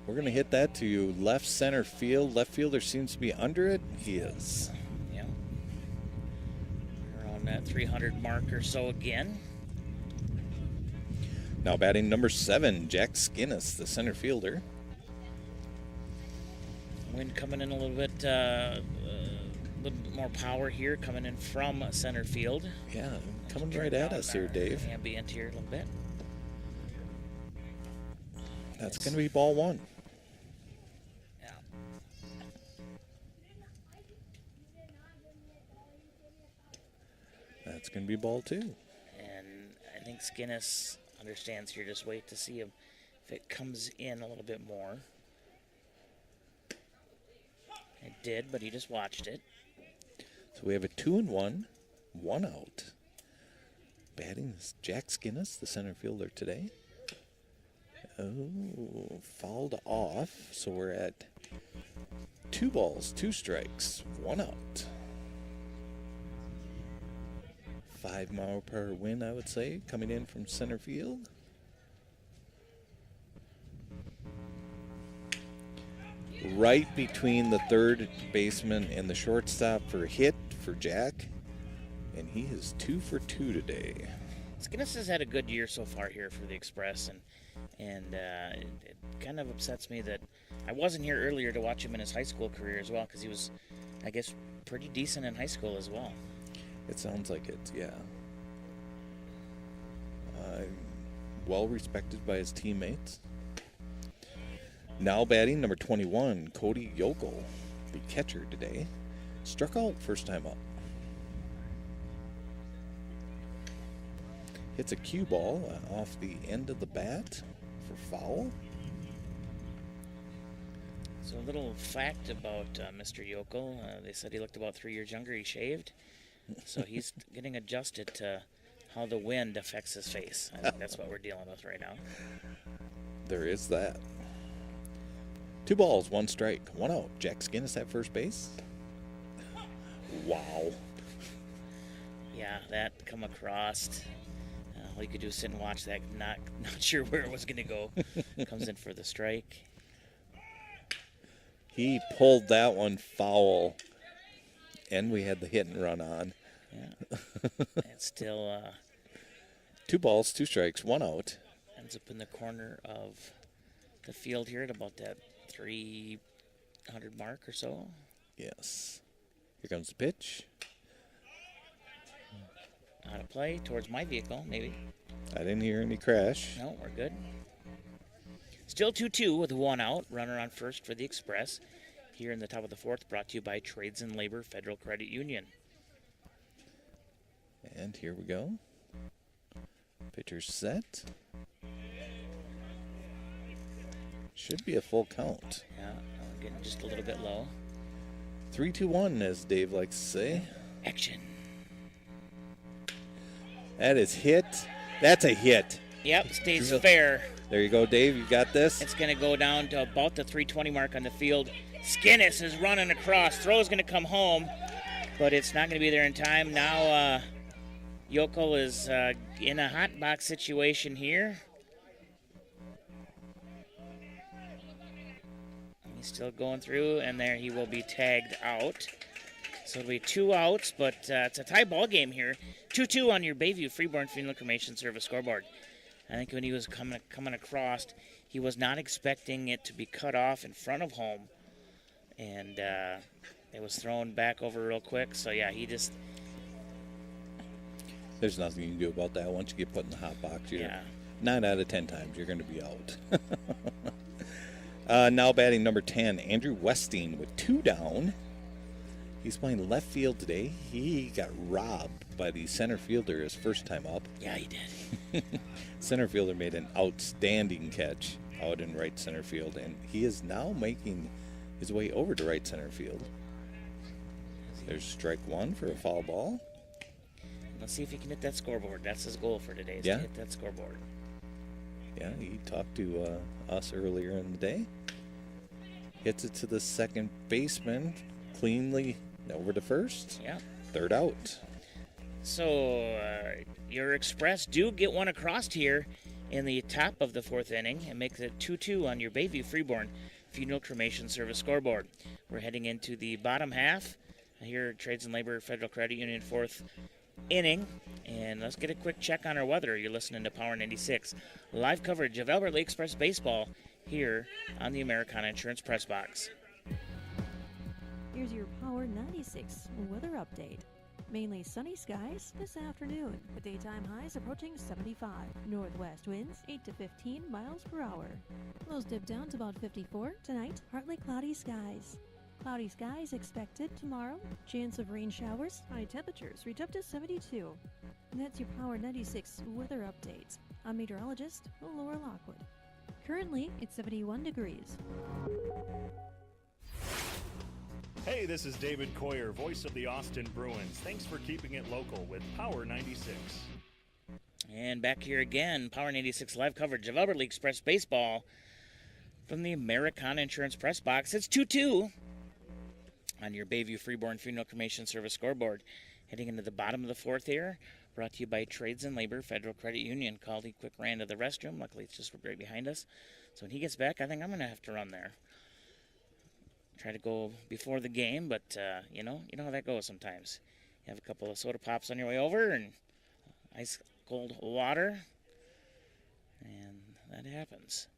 We're going to hit that to left center field. Left fielder seems to be under it. He is. Yeah. Around that 300 mark or so again. Now batting number 7, Jack Skinnis, the center fielder. Wind coming in a little bit more power here, coming in from center field. Yeah, coming right at us here, Dave. Ambient here a little bit. That's going to be ball 1. Yeah. That's going to be ball 2. And I think Skinnis understands here. Just wait to see him if it comes in a little bit more. It did, but he just watched it. So we have a 2-1, 1 out. Batting is Jack Skinnis, the center fielder today. Oh, fouled off. So we're at 2 balls, 2 strikes, 1 out. 5-mile-per-hour wind, I would say, coming in from center field. right between the third baseman and the shortstop for a hit for Jack. And he is 2 for 2 today. Skinnis has had a good year so far here for the Express, and it kind of upsets me that I wasn't here earlier to watch him in his high school career as well, because he was, I guess, pretty decent in high school as well. It sounds like it, yeah. Well respected by his teammates. Now batting, number 21, Cody Yokel, the catcher today. Struck out first time up. Hits a cue ball off the end of the bat for foul. So a little fact about Mr. Yokel. They said he looked about 3 years younger. He shaved. So he's getting adjusted to how the wind affects his face. I think that's what we're dealing with right now. There is that. 2 balls, 1 strike, 1 out. Jack Skinnis at first base. Wow. Yeah, that come across. All you could do is sit and watch that. Not sure where it was going to go. Comes in for the strike. He pulled that one foul, and we had the hit and run on. Yeah. It's still 2 balls, 2 strikes, 1 out. Ends up in the corner of the field here at about that 300 mark or so. Yes. Here comes the pitch. Out of play towards my vehicle, maybe. I didn't hear any crash. No, we're good. Still 2-2 with 1 out. Runner on first for the Express. Here in the top of the 4th, brought to you by Trades and Labor Federal Credit Union. And here we go. Pitcher set. Should be a full count. Yeah, getting just a little bit low. 3-2-1, as Dave likes to say. Action. That is hit. That's a hit. Yep, stays fair. There you go, Dave. You got this. It's going to go down to about the 320 mark on the field. Skinnis is running across. Throw's going to come home, but it's not going to be there in time. Now Yokel is in a hot box situation here. He's still going through, and there he will be tagged out. So it'll be 2 outs, but it's a tie ball game here. 2-2 on your Bayview Freeborn Funeral Cremation Service scoreboard. I think when he was coming across, he was not expecting it to be cut off in front of home. And it was thrown back over real quick. So, yeah, he just... There's nothing you can do about that. Once you get put in the hot box, yeah. 9 out of 10 times you're going to be out. Now batting number 10, Andrew Westing with 2 down. He's playing left field today. He got robbed by the center fielder his first time up. Yeah, he did. Center fielder made an outstanding catch out in right center field, and he is now making his way over to right center field. There's strike 1 for a foul ball. Let's see if he can hit that scoreboard. That's his goal for today, is to hit that scoreboard. Yeah, he talked to us earlier in the day. Hits it to the second baseman cleanly over to first. Yeah. 3rd out. So your Express do get one across here in the top of the 4th inning and makes it 2-2 on your Bayview Freeborn Funeral Cremation Service scoreboard. We're heading into the bottom half here at Trades and Labor Federal Credit Union 4th inning. And let's get a quick check on our weather. You're listening to Power 96. Live coverage of Albert Lea Express baseball here on the Americana Insurance Press Box. Here's your Power 96 weather update. Mainly sunny skies this afternoon, with daytime highs approaching 75. Northwest winds 8 to 15 miles per hour. Lows dip down to about 54. Tonight, partly cloudy skies. Cloudy skies expected tomorrow. Chance of rain showers. High temperatures reach up to 72. And that's your Power 96 weather update. I'm meteorologist Laura Lockwood. Currently, it's 71 degrees. Hey, this is David Coyer, voice of the Austin Bruins. Thanks for keeping it local with Power 96. And back here again, Power 96 live coverage of Albert Lea Express baseball from the Americana Insurance Press Box. It's 2-2 on your Bayview Freeborn Funeral Cremation Service scoreboard. Heading into the bottom of the 4th here, brought to you by Trades and Labor Federal Credit Union. Called, he quick ran to the restroom. Luckily, it's just right behind us. So when he gets back, I think I'm going to have to run there. Try to go before the game, but you know how that goes sometimes. You have a couple of soda pops on your way over and ice cold water, and that happens.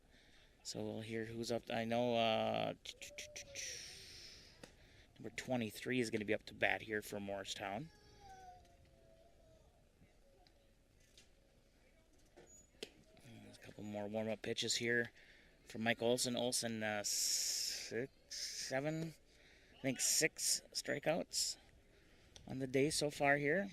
So we'll hear who's up. I know number 23 is going to be up to bat here for Morristown. There's a couple more warm-up pitches here from Mike Olson. Olson, 6 strikeouts on the day so far here.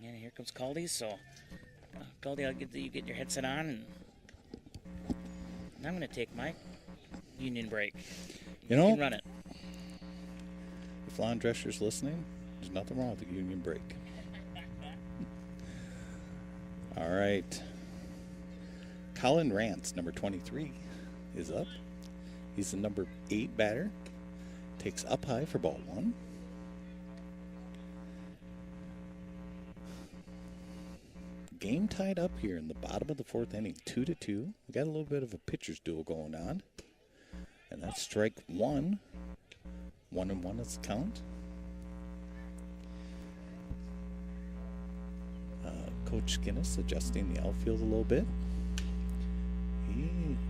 And here comes Caldy. So, Caldy, I'll get you get your headset on, and I'm going to take my union break. You know, can run it. If Lon Drescher's listening, there's nothing wrong with the union break. All right. Colin Rance, number 23, is up. He's the number 8 batter. Takes up high for ball 1. Game tied up here in the bottom of the 4th inning, 2-2. We got a little bit of a pitcher's duel going on. And that's strike 1. 1-1 is the count. Coach Guinness adjusting the outfield a little bit.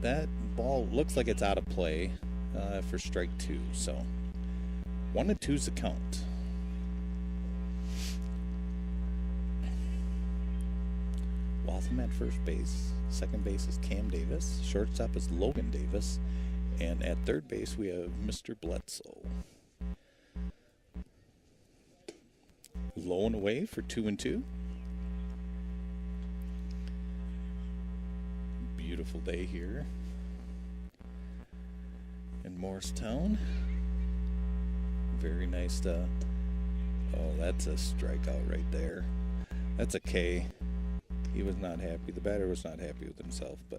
That ball looks like it's out of play for strike 2. So 1-2 is the count. Waltham at first base. Second base is Cam Davis. Shortstop is Logan Davis. And at third base we have Mr. Bledsoe. Low and away for 2-2. Beautiful day here in Morristown. Very nice. Oh, that's a strikeout right there. That's a K. He was not happy. The batter was not happy with himself, but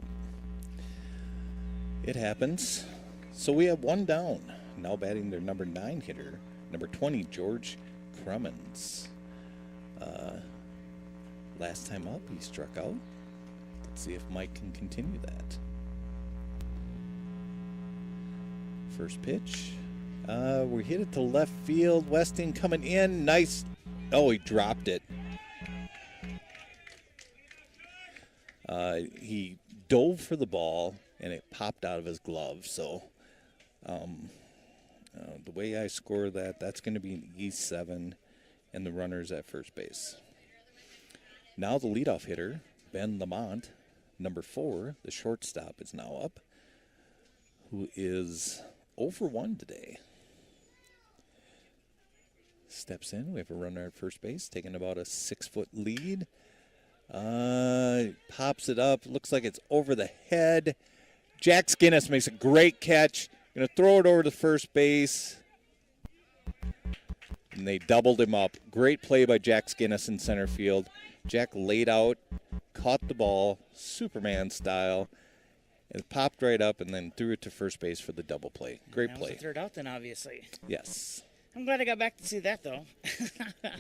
it happens. So we have 1 down. Now batting their number 9 hitter, number 20, George Crummins. Last time up, he struck out. Let's see if Mike can continue that. First pitch. We hit it to left field. Westing coming in. Nice. Oh, he dropped it. He dove for the ball, and it popped out of his glove. So the way I score that, that's going to be an E7, and the runner's at first base. Now the leadoff hitter, Ben Lamont, number 4, the shortstop, is now up, who is 0 for 1 today. Steps in. We have a runner at first base, taking about a 6-foot lead. Pops it up. Looks like it's over the head. Jack Skinnis makes a great catch. Going to throw it over to first base. And they doubled him up. Great play by Jack Skinnis in center field. Jack laid out, caught the ball, Superman style. It popped right up and then threw it to first base for the double play. Great play. That was the third out then, obviously. Yes. I'm glad I got back to see that, though.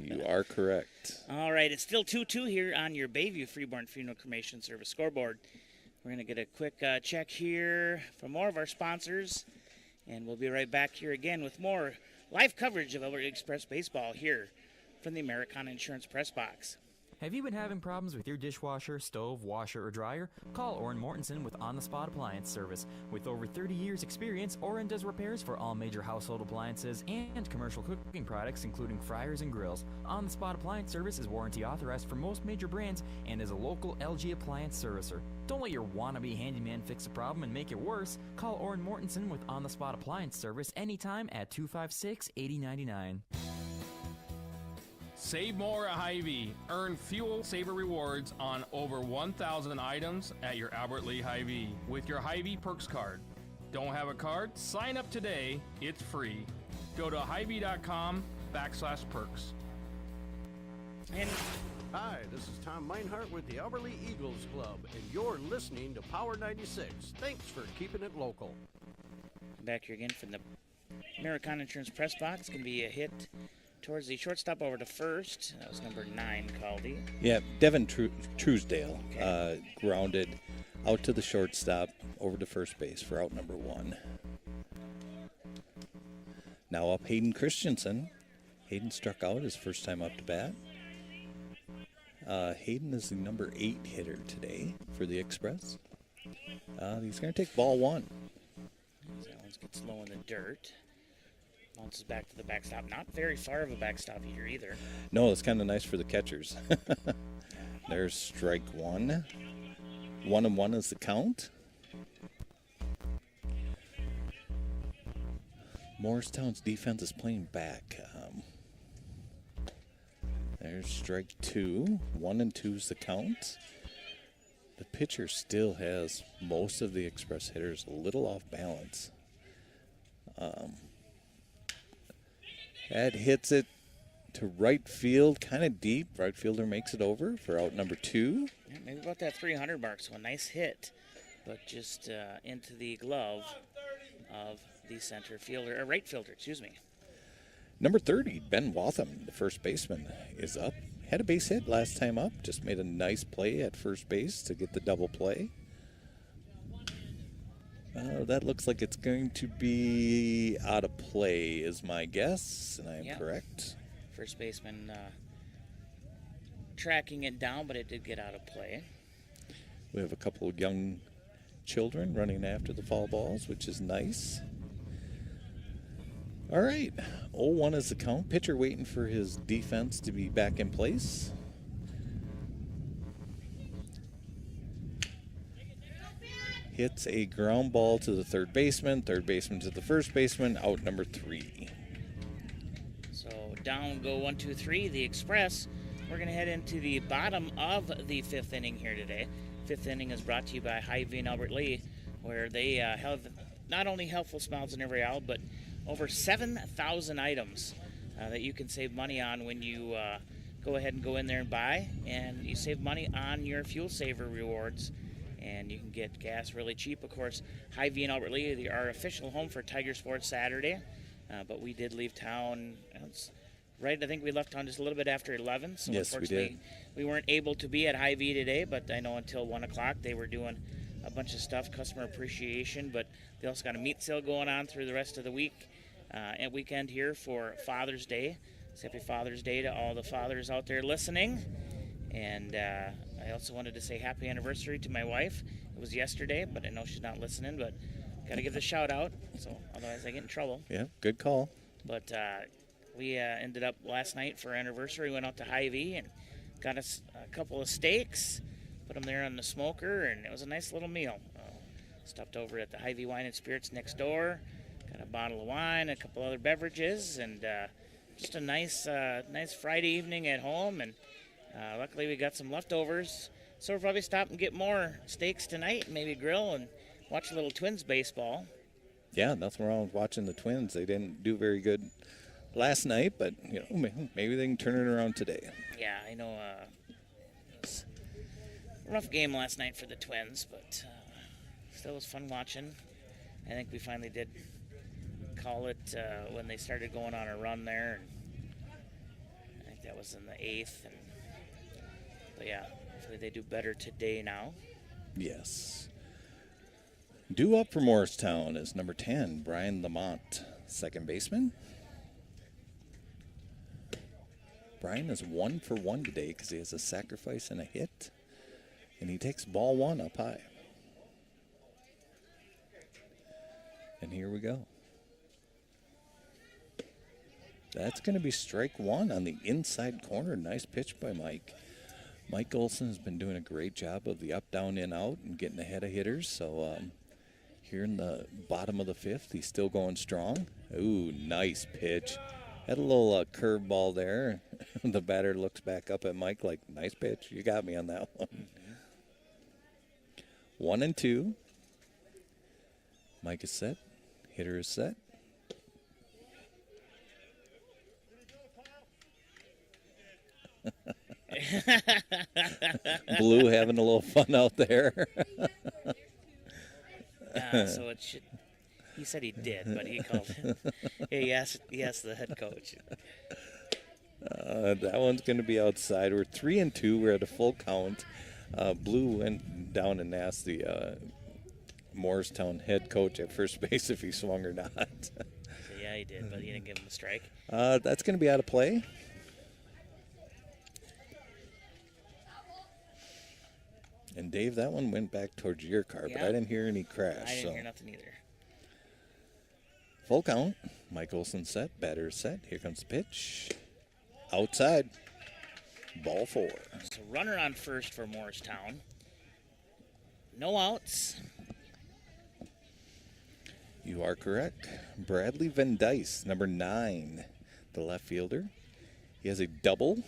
You are correct. All right, it's still 2-2 here on your Bayview Freeborn Funeral Cremation Service scoreboard. We're going to get a quick check here from more of our sponsors, and we'll be right back here again with more live coverage of Lea Express baseball here from the Americana Insurance Press Box. Have you been having problems with your dishwasher, stove, washer, or dryer? Call Orrin Mortensen with On-the-Spot Appliance Service. With over 30 years experience, Orrin does repairs for all major household appliances and commercial cooking products, including fryers and grills. On-the-Spot Appliance Service is warranty authorized for most major brands and is a local LG appliance servicer. Don't let your wannabe handyman fix a problem and make it worse. Call Orrin Mortensen with On-the-Spot Appliance Service anytime at 256-8099. Save more at Hy-Vee. Earn Fuel Saver rewards on over 1,000 items at your Albert Lee Hy-Vee with your Hy-Vee Perks card. Don't have a card? Sign up today. It's free. Go to Hy-Vee.com/perks. Hi, this is Tom Meinhardt with the Albert Lee Eagles Club, and you're listening to Power 96. Thanks for keeping it local. Back here again from the Americana Insurance Press Box. Going to be a hit towards the shortstop over to first. That was number 9, Caldy. Yeah, Devin Truesdale grounded out to the shortstop over to first base for out number 1. Now up Hayden Christensen. Hayden struck out his first time up to bat. Hayden is the number 8 hitter today for the Express. He's going to take ball 1. That one gets low in the dirt. Bounces back to the backstop. Not very far of a backstop here either. No, it's kind of nice for the catchers. There's strike 1. 1-1 is the count. Morristown's defense is playing back. There's strike 2. 1-2 is the count. The pitcher still has most of the Express hitters a little off balance. That hits it to right field, kind of deep. Right fielder makes it over for out number 2. Yeah, maybe about that 300 mark, so a nice hit, but just into the glove of the center fielder, or right fielder, excuse me. Number 30, Ben Watham, the first baseman, is up. Had a base hit last time up. Just made a nice play at first base to get the double play. That looks like it's going to be out of play is my guess, and I am correct. First baseman tracking it down, but it did get out of play. We have a couple of young children running after the foul balls, which is nice. All right, 0-1 is the count. Pitcher waiting for his defense to be back in place. Hits a ground ball to the third baseman to the first baseman, out number 3. So down go 1, 2, 3, the Express. We're going to head into the bottom of the 5th inning here today. 5th inning is brought to you by Hy-Vee and Albert Lea, where they have not only helpful smiles in every aisle, but over 7,000 items that you can save money on when you go ahead and go in there and buy. And you save money on your Fuel Saver rewards. And you can get gas really cheap. Of course, Hy-Vee and Albert Lea are our official home for Tiger Sports Saturday. But we did leave town, I think we left town just a little bit after 11. So yes, unfortunately, we weren't able to be at Hy-Vee today. But I know until 1 o'clock they were doing a bunch of stuff, customer appreciation. But they also got a meat sale going on through the rest of the week and weekend here for Father's Day. So happy Father's Day to all the fathers out there listening. And I also wanted to say happy anniversary to my wife. It was yesterday, but I know she's not listening, but got to give the shout out, so otherwise I get in trouble. Yeah, good call. But we ended up last night for our anniversary, went out to Hy-Vee and got us a couple of steaks, put them there on the smoker, and it was a nice little meal. Stopped over at the Hy-Vee Wine and Spirits next door, got a bottle of wine, a couple other beverages, and just a nice Friday evening at home. And luckily we got some leftovers, so we'll probably stop and get more steaks tonight, maybe grill and watch a little Twins baseball. Yeah, nothing wrong with watching the Twins. They didn't do very good last night, but maybe they can turn it around today. Yeah, I know it was a rough game last night for the Twins, but still was fun watching. I think we finally did call it when they started going on a run there. And I think that was in the 8th. But yeah, hopefully they do better today now. Yes. Due up for Morristown is number 10, Brian Lamont, second baseman. Brian is 1 for 1 today because he has a sacrifice and a hit. And he takes ball 1 up high. And here we go. That's going to be strike 1 on the inside corner. Nice pitch by Mike. Mike Olson has been doing a great job of the up, down, in, out and getting ahead of hitters. So here in the bottom of the 5th, he's still going strong. Ooh, nice pitch. Had a little curveball there. The batter looks back up at Mike like, nice pitch. You got me on that one. 1-2. Mike is set. Hitter is set. Blue having a little fun out there. So it should. He said he did, but he called it. He asked the head coach. That one's going to be outside. We're 3-2. We're at a full count. Blue went down and asked the Morristown head coach at first base if he swung or not. So, yeah, he did, but he didn't give him a strike. That's going to be out of play. And Dave, that one went back towards your car, but I didn't hear any crash. I didn't hear nothing either. Full count. Mike Olson set. Batter set. Here comes the pitch. Outside. Ball 4. So runner on first for Morristown. No outs. You are correct. Bradley Van Dice, number 9, the left fielder. He has a double,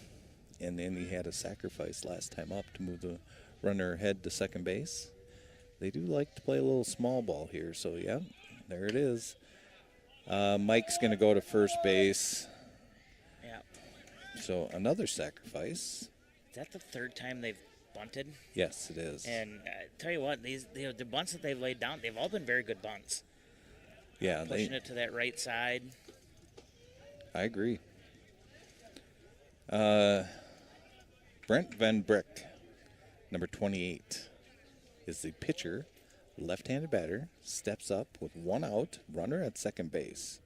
and then he had a sacrifice last time up to move the runner ahead to second base. They do like to play a little small ball here, so yeah, there it is. Mike's going to go to first base. Yeah. So another sacrifice. Is that the third time they've bunted? Yes, it is. And tell you what, the bunts that they've laid down, they've all been very good bunts. Yeah, pushing it to that right side. I agree. Brent Van Brick, number 28, is the pitcher. Left-handed batter, steps up with 1 out, runner at second base.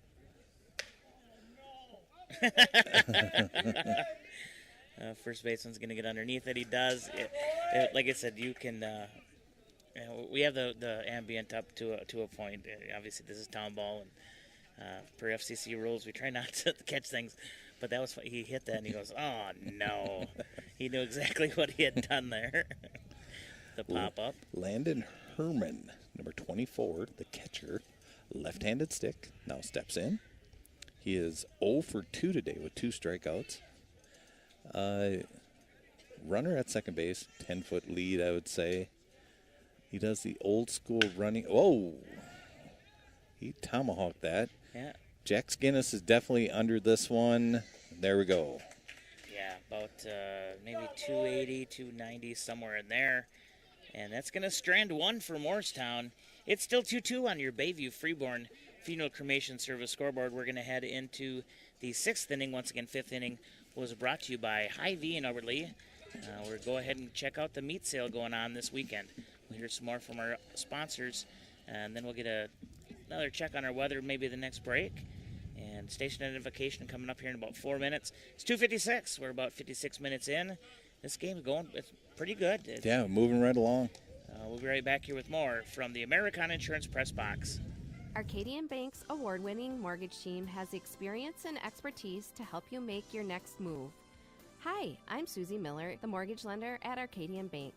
First baseman's going to get underneath it. He does. Like I said, you can. We have the ambient up to a point. Obviously, this is town ball, and per FCC rules, we try not to catch things. But that was he hit that, and he goes, "Oh no!" He knew exactly what he had done there. The pop up. Landon Herman, number 24, the catcher, left-handed stick, now steps in. He is 0 for 2 today with 2 strikeouts. Runner at second base, 10-foot lead, I would say. He does the old school running. Whoa! He tomahawked that. Yeah. Jack Skinnis is definitely under this one. There we go. Yeah, about maybe 280, 290, somewhere in there. And that's going to strand one for Morristown. It's still 2-2 on your Bayview Freeborn Funeral Cremation Service scoreboard. We're going to head into the 6th inning. Once again, 5th inning was brought to you by Hy-Vee in Albert Lea. We'll go ahead and check out the meat sale going on this weekend. We'll hear some more from our sponsors, and then we'll get another check on our weather maybe the next break. And station identification coming up here in about 4 minutes. It's 2:56. We're about 56 minutes in. This game's going it's pretty good. Yeah, moving right along. We'll be right back here with more from the American Insurance Press Box. Arcadian Bank's award-winning mortgage team has the experience and expertise to help you make your next move. Hi, I'm Susie Miller, the mortgage lender at Arcadian Bank.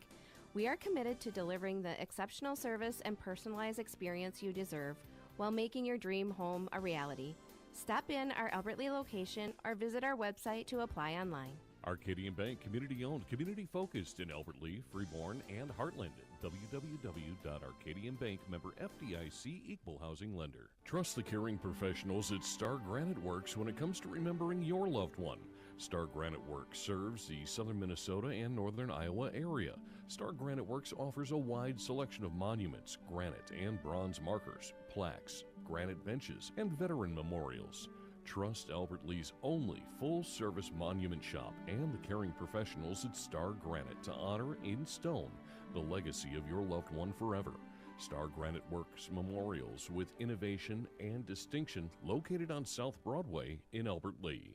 We are committed to delivering the exceptional service and personalized experience you deserve while making your dream home a reality. Stop in our Albert Lea location or visit our website to apply online. Arcadian Bank, community-owned, community-focused in Albert Lea, Freeborn, and Heartland. www.arcadianbank, member FDIC, equal housing lender. Trust the caring professionals at Star Granite Works when it comes to remembering your loved one. Star Granite Works serves the southern Minnesota and northern Iowa area. Star Granite Works offers a wide selection of monuments, granite and bronze markers, plaques, granite benches, and veteran memorials. Trust Albert Lee's only full-service monument shop and the caring professionals at Star Granite to honor in stone the legacy of your loved one forever. Star Granite Works Memorials with innovation and distinction located on South Broadway in Albert Lea.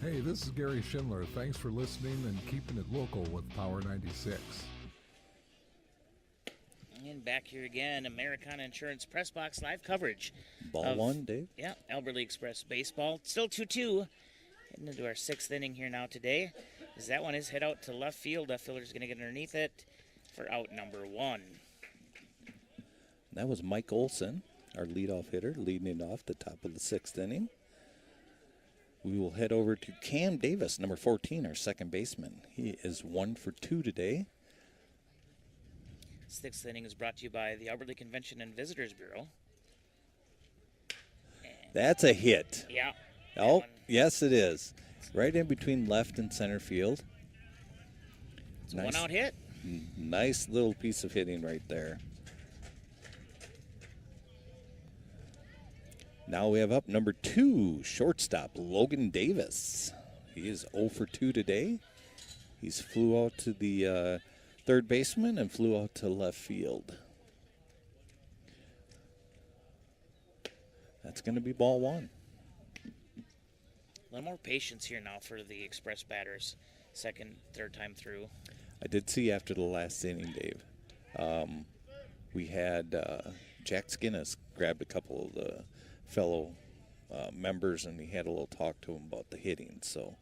Hey, this is Gary Schindler. Thanks for listening and keeping it local with Power 96. And back here again, Americana Insurance Press Box live coverage. Ball 1, Dave? Yeah, Albert Lea Express baseball. Still 2-2. Heading into our 6th inning here now today. As that one is hit out to left field. Left fielder's going to get underneath it for out number 1. That was Mike Olson, our leadoff hitter, leading it off the top of the 6th inning. We will head over to Cam Davis, number 14, our second baseman. He is 1 for 2 today. 6th inning is brought to you by the Albert Lea Convention and Visitors Bureau. That's a hit. Yeah. Oh, yes, it is. Right in between left and center field. It's a one-out hit. Nice little piece of hitting right there. Now we have up number 2, shortstop Logan Davis. He is 0 for 2 today. He's flew out to the third baseman and flew out to left field. That's going to be ball 1. A little more patience here now for the Express batters. Second, third time through. I did see after the last inning, Dave, we had Jack Skinnis grabbed a couple of the fellow members, and he had a little talk to him about the hitting. So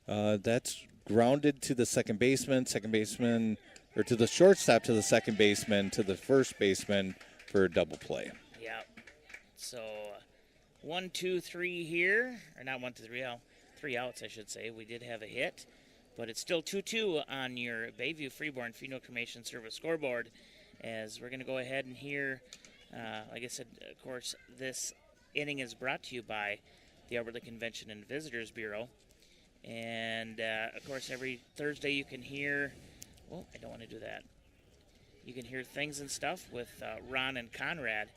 that's grounded to the second baseman, or to the shortstop, to the second baseman, to the first baseman for a double play. Yeah. So 1, 2, 3 here, or not 1, 2, 3, 3 outs, I should say. We did have a hit, but it's still 2-2 on your Bayview Freeborn Funeral Cremation Service scoreboard, as we're going to go ahead and hear, like I said, of course, this inning is brought to you by the Alberta Convention and Visitors Bureau. And, of course, every Thursday you can hear, well, I don't want to do that. You can hear Things and Stuff with Ron and Conrad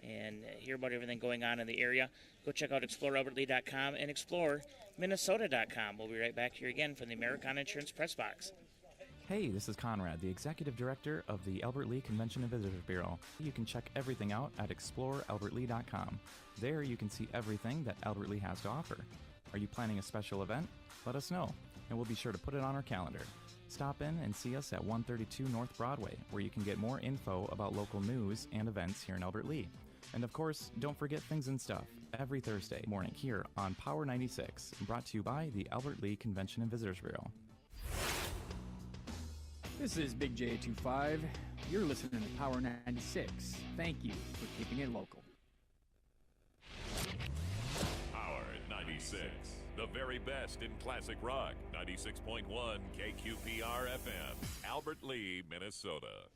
and hear about everything going on in the area. Go check out explorealbertlee.com and exploreminnesota.com. We'll be right back here again from the Americana Insurance Press Box. Hey, this is Conrad, the Executive Director of the Albert Lea Convention and Visitors Bureau. You can check everything out at explorealbertlee.com. There you can see everything that Albert Lea has to offer. Are you planning a special event? Let us know, and we'll be sure to put it on our calendar. Stop in and see us at 132 North Broadway, where you can get more info about local news and events here in Albert Lea. And of course, don't forget Things and Stuff every Thursday morning here on Power 96, brought to you by the Albert Lea Convention and Visitors Bureau. This is Big J25. You're listening to Power 96. Thank you for keeping it local. Power 96, the very best in classic rock. 96.1 KQPR FM, Albert Lea, Minnesota.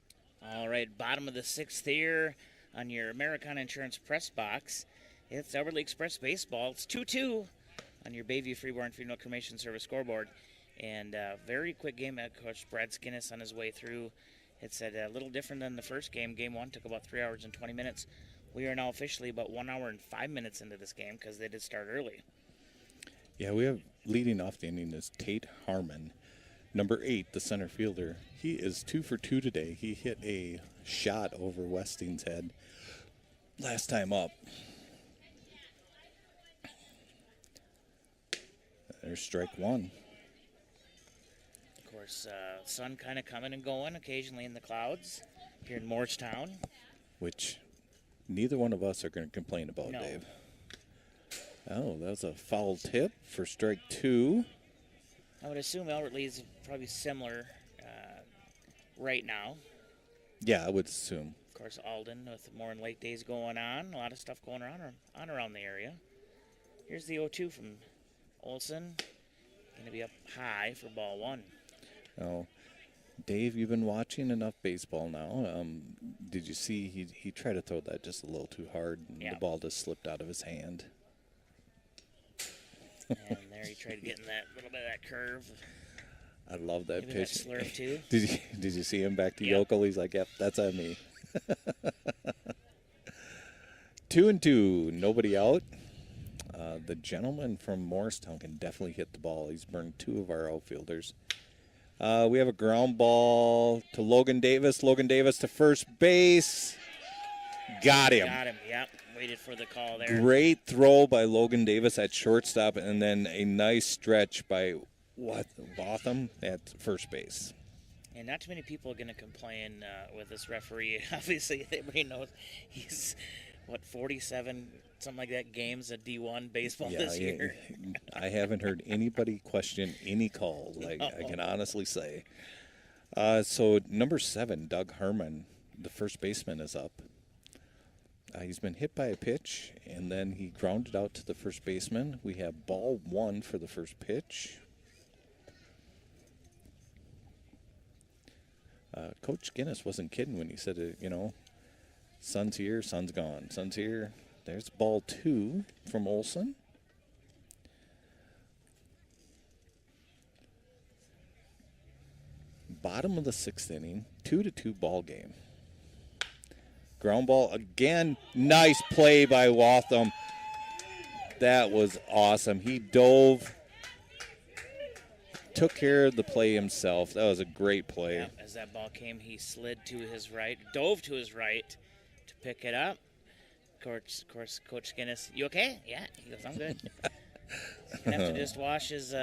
All right, bottom of the 6th here on your Americana Insurance Press Box. It's Albert Lea Express Baseball. It's 2-2 on your Bayview Freeborn Funeral Cremation Service scoreboard. And very quick game. Coach Brad Skinnis on his way through. It's a little different than the first game. Game 1 took about 3 hours and 20 minutes. We are now officially about 1 hour and 5 minutes into this game because they did start early. Yeah, we have leading off the inning is Tate Harmon, number 8, the center fielder. He is 2 for 2 today. He hit a shot over Westing's head last time up. There's strike 1. Of course, sun kind of coming and going occasionally in the clouds here in Morristown. Which neither one of us are going to complain about, No. Dave. Oh, that was a foul tip for strike 2. I would assume Albert Lee's probably similar right now. Yeah, I would assume. Of course, Alden with more and late days going on. A lot of stuff going on around the area. Here's the 0-2 from Olson. Going to be up high for ball 1. Oh, Dave, you've been watching enough baseball now. Did you see he tried to throw that just a little too hard, and the ball just slipped out of his hand? And there he tried getting that little bit of that curve. I love that Maybe pitch. that slurve too. Did you see him back to Yokel? He's like, yep, that's on me. 2-2, nobody out. The gentleman from Morristown can definitely hit the ball. He's burned 2 of our outfielders. We have a ground ball to Logan Davis. Logan Davis to first base. Got him. Got him, yep. Waited for the call there. Great throw by Logan Davis at shortstop, and then a nice stretch by Botham at first base. And not too many people are going to complain with this referee. Obviously, everybody knows he's, 47, something like that, games at D1 baseball this year. I haven't heard anybody question any calls, I can honestly say. So number 7, Doug Herman, the first baseman, is up. He's been hit by a pitch, and then he grounded out to the first baseman. We have ball 1 for the first pitch. Coach Guinness wasn't kidding when he said, sun's here, sun's gone. Sun's here. There's ball 2 from Olson. Bottom of the 6th inning, 2-2 ball game. Ground ball again. Nice play by Waltham. That was awesome. He dove, took care of the play himself. That was a great play. Yep, as that ball came, he slid to his right, dove to his right to pick it up. Of course, Coach Guinness, you okay? Yeah. He goes, I'm good. He's going to have to just wash his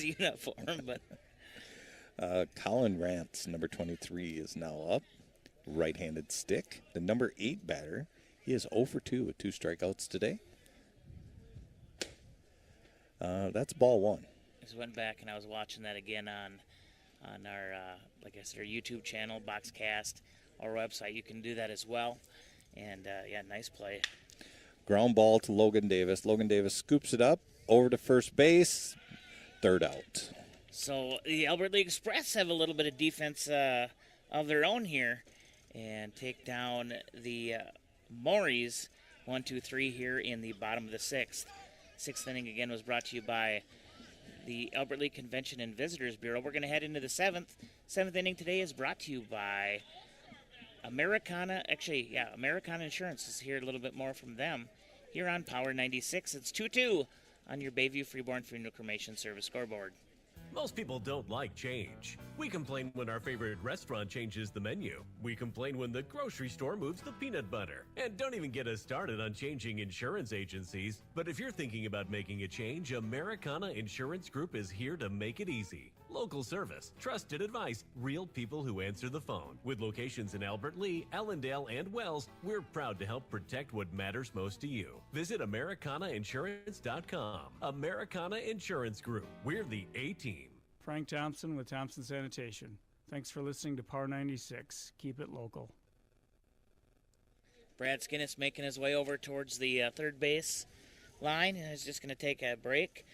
uniform. But Colin Rantz, number 23, is now up. Right-handed stick. The number 8 batter, he is 0 for 2 with 2 strikeouts today. That's ball 1. I just went back and I was watching that again on our, like I said, our YouTube channel, Boxcast, our website. You can do that as well. And, nice play. Ground ball to Logan Davis. Logan Davis scoops it up over to first base. Third out. So the Albert Lea Express have a little bit of defense of their own here and take down the Morries 1-2-3 here in the bottom of the 6th. 6th inning again was brought to you by the Albert Lea Convention and Visitors Bureau. We're going to head into the 7th. 7th inning today is brought to you by Americana Insurance. Let's hear a little bit more from them here on Power 96. It's 2-2 on your Bayview Freeborn Funeral Cremation Service scoreboard. Most people don't like change. We complain when our favorite restaurant changes the menu. We complain when the grocery store moves the peanut butter. And don't even get us started on changing insurance agencies. But if you're thinking about making a change, Americana Insurance Group is here to make it easy. Local service, trusted advice, real people who answer the phone. With locations in Albert Lea, Ellendale, and Wells, we're proud to help protect what matters most to you. Visit AmericanaInsurance.com. Americana Insurance Group. We're the A-Team. Frank Thompson with Thompson Sanitation. Thanks for listening to Power 96. Keep it local. Brad Skinnis making his way over towards the third base line and is just going to take a break.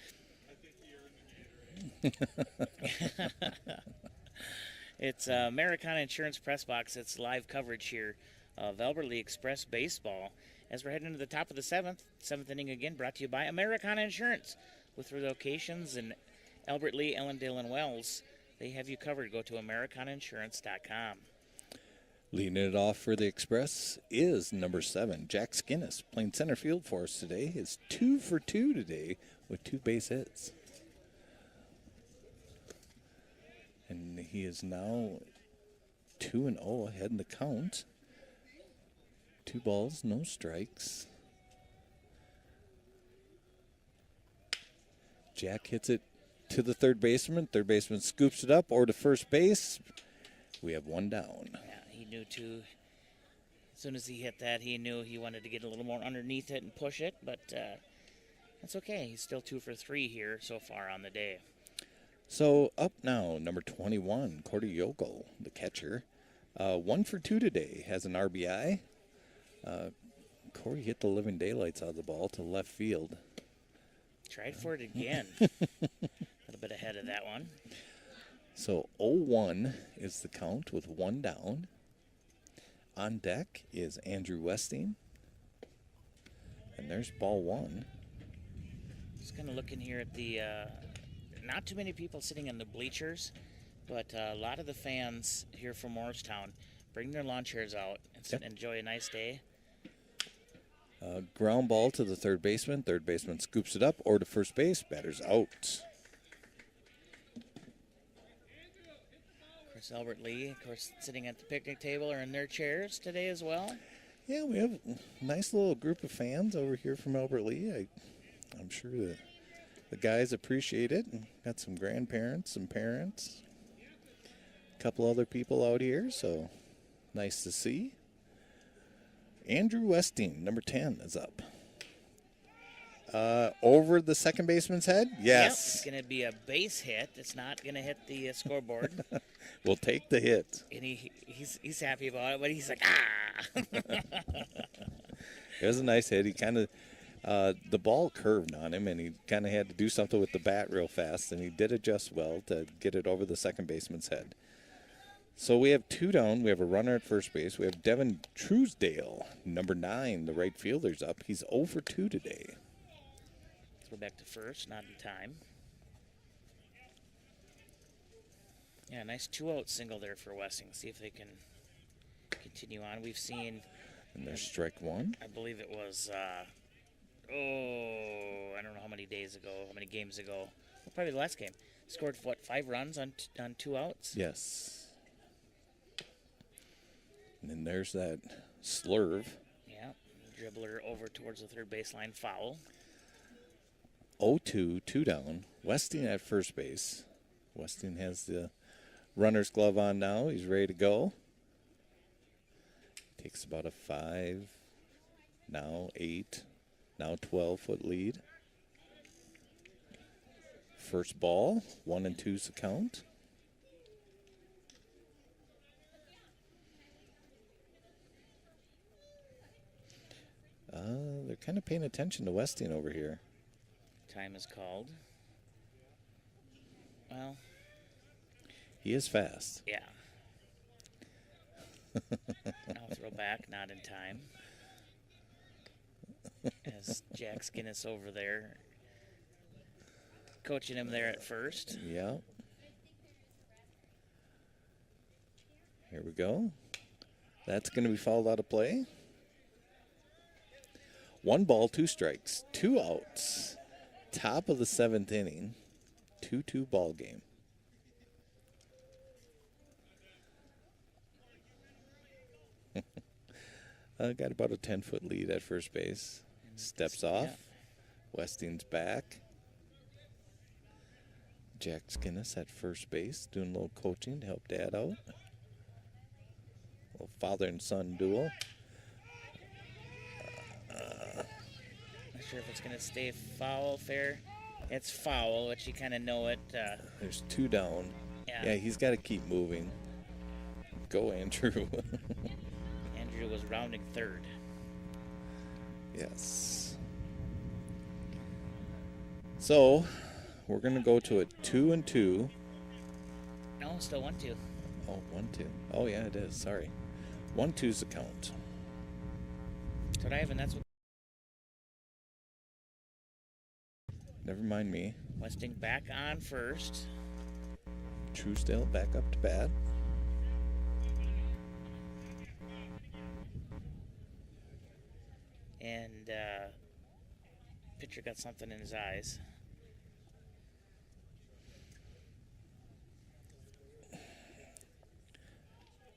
It's Americana Insurance Press Box. It's live coverage here of Albert Lea Express baseball as we're heading into the top of the 7th inning again, brought to you by Americana Insurance with their locations in Albert Lea, Ellendale, and Wells. They have you covered. Go to AmericanaInsurance.com. Leading it off for the Express is number 7, Jack Skinnis, playing center field for us today. He's 2 for 2 today with 2 base hits. And he is now 2-0 ahead in the count. 2 balls, no strikes. Jack hits it to the third baseman. Third baseman scoops it up or to first base. We have 1 down. Yeah, he knew too. As soon as he hit that, he knew he wanted to get a little more underneath it and push it, but that's okay. He's still 2 for 3 here so far on the day. So up now, number 21, Cordy Yokel, the catcher. 1 for 2 today, has an RBI. Corey hit the living daylights out of the ball to left field. Tried for it again. A little bit ahead of that one. So 0-1 is the count with 1 down. On deck is Andrew Westing. And there's ball 1. Just kind of looking here at the... not too many people sitting in the bleachers, but a lot of the fans here from Morristown bring their lawn chairs out and sit and enjoy a nice day. Ground ball to the third baseman. Third baseman scoops it up or to first base. Batter's out. Of course, Albert Lea, of course, sitting at the picnic table or in their chairs today as well. Yeah, we have a nice little group of fans over here from Albert Lea. I'm sure the guys appreciate it. Got some grandparents, some parents, a couple other people out here, so nice to see. Andrew Westing, number 10, is up. Over the second baseman's head? Yes. Yep, it's going to be a base hit. It's not going to hit the scoreboard. We'll take the hit. And he's happy about it, but he's like, ah! It was a nice hit. He kind of... the ball curved on him, and he kind of had to do something with the bat real fast, and he did adjust well to get it over the second baseman's head. So we have 2 down. We have a runner at first base. We have Devin Truesdale, number 9, the right fielder's up. He's 0 for 2 today. Let's go back to first, not in time. Yeah, nice 2-out single there for Westing. See if they can continue on. We've seen... And there's strike one. I believe it was, I don't know how many days ago, how many games ago. Well, probably the last game. Scored, 5 runs on 2 outs? Yes. And then there's that slurve. Yeah, dribbler over towards the third baseline, foul. 0-2, 2 down. Westing at first base. Westing has the runner's glove on now. He's ready to go. Takes about a 5, now 8, now 12-foot lead. First ball, 1-2's the count. They're kind of paying attention to Westing over here. Time is called. Well, he is fast. Yeah. I'll throw back, not in time. As Jack Skinnis over there, coaching him there at first. Yeah. Here we go. That's going to be fouled out of play. 1 ball, 2 strikes, 2 outs. Top of the 7th inning. 2-2 ball game. Got about a 10-foot lead at first base. Steps off. Yeah. Westing's back. Jack Skinnis at first base, doing a little coaching to help Dad out. A little father and son duel. Not sure if it's going to stay foul, fair. It's foul, but you kind of know it. There's 2 down. Yeah. He's got to keep moving. Go, Andrew. Andrew was rounding third. Yes. So, we're going to go to a 2-2. No, still 1-2. Oh, 1-2. Oh, yeah, it is. Sorry. 1-2's the count. That's what I have, and that's what. Never mind me. Westing back on first. Truesdale back up to bat. And pitcher got something in his eyes.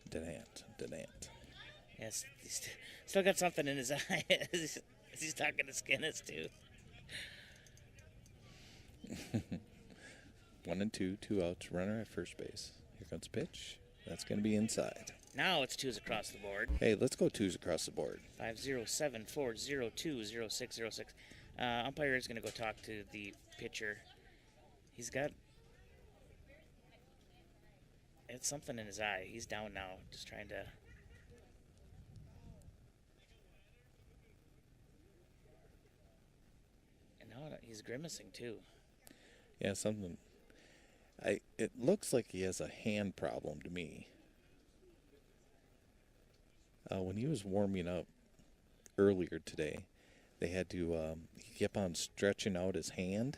Denant. Yes, he's still got something in his eyes. He's talking to Skinnis, too. 1-2, 2 outs, runner at first base. Here comes pitch. That's going to be inside. Now it's 2s across the board. Hey, let's go 2s across the board. 507-402-0606. Umpire is going to go talk to the pitcher. He's got... It's something in his eye. He's down now, just trying to... And now he's grimacing, too. Yeah, something. It looks like he has a hand problem to me. When he was warming up earlier today, they had to. He kept on stretching out his hand.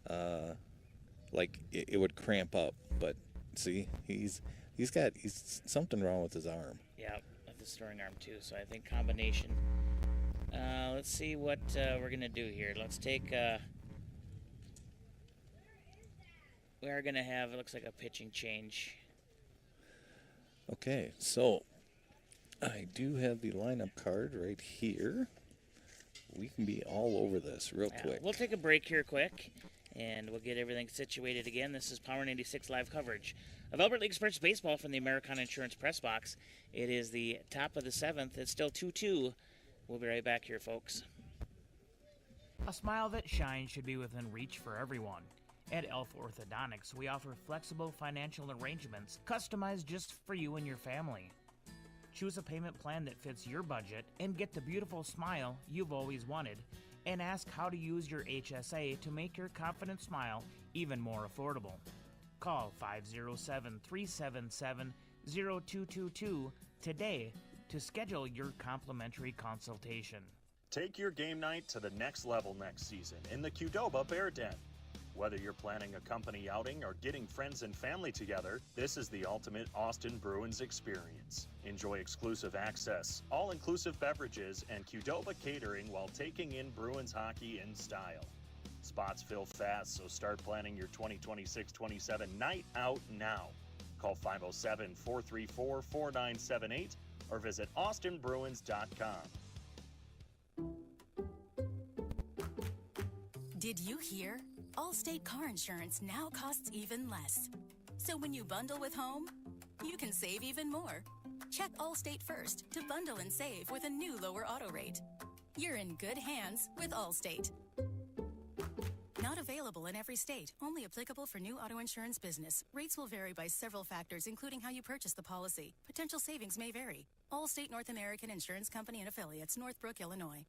Like it would cramp up, but see, he's something wrong with his arm. Yeah, with the throwing arm too. So I think combination. Let's see what we're gonna do here. Let's take. We are gonna have. It looks like a pitching change. Okay, so I do have the lineup card right here. We can be all over this real quick. We'll take a break here quick, and we'll get everything situated again. This is Power 96 live coverage of Albert League Express Baseball from the Americana Insurance Press Box. It is the top of the 7th. It's still 2-2. We'll be right back here, folks. A smile that shines should be within reach for everyone. At Elf Orthodontics, we offer flexible financial arrangements customized just for you and your family. Choose a payment plan that fits your budget and get the beautiful smile you've always wanted, and ask how to use your HSA to make your confident smile even more affordable. Call 507-377-0222 today to schedule your complimentary consultation. Take your game night to the next level next season in the Qdoba Bear Den. Whether you're planning a company outing or getting friends and family together, this is the ultimate Austin Bruins experience. Enjoy exclusive access, all-inclusive beverages, and Qdoba catering while taking in Bruins hockey in style. Spots fill fast, so start planning your 2026-27 night out now. Call 507-434-4978 or visit austinbruins.com. Did you hear? Allstate car insurance now costs even less. So when you bundle with home, you can save even more. Check Allstate first to bundle and save with a new lower auto rate. You're in good hands with Allstate. Not available in every state. Only applicable for new auto insurance business. Rates will vary by several factors, including how you purchase the policy. Potential savings may vary. Allstate North American Insurance Company and Affiliates, Northbrook, Illinois.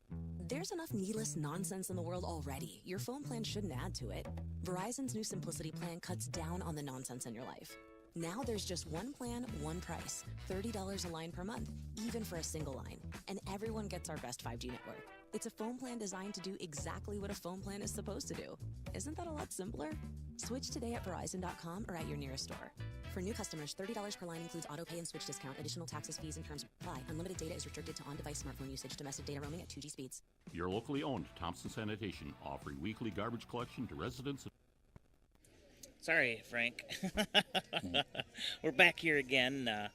There's enough needless nonsense in the world already. Your phone plan shouldn't add to it. Verizon's new Simplicity plan cuts down on the nonsense in your life. Now there's just one plan, one price. $30 a line per month, even for a single line. And everyone gets our best 5G network. It's a phone plan designed to do exactly what a phone plan is supposed to do. Isn't that a lot simpler? Switch today at Verizon.com or at your nearest store. For new customers, $30 per line includes auto pay and switch discount. Additional taxes, fees, and terms apply. Unlimited data is restricted to on-device smartphone usage. Domestic data roaming at 2G speeds. Your locally owned Thompson Sanitation, offering weekly garbage collection to residents. Sorry, Frank. We're back here again. A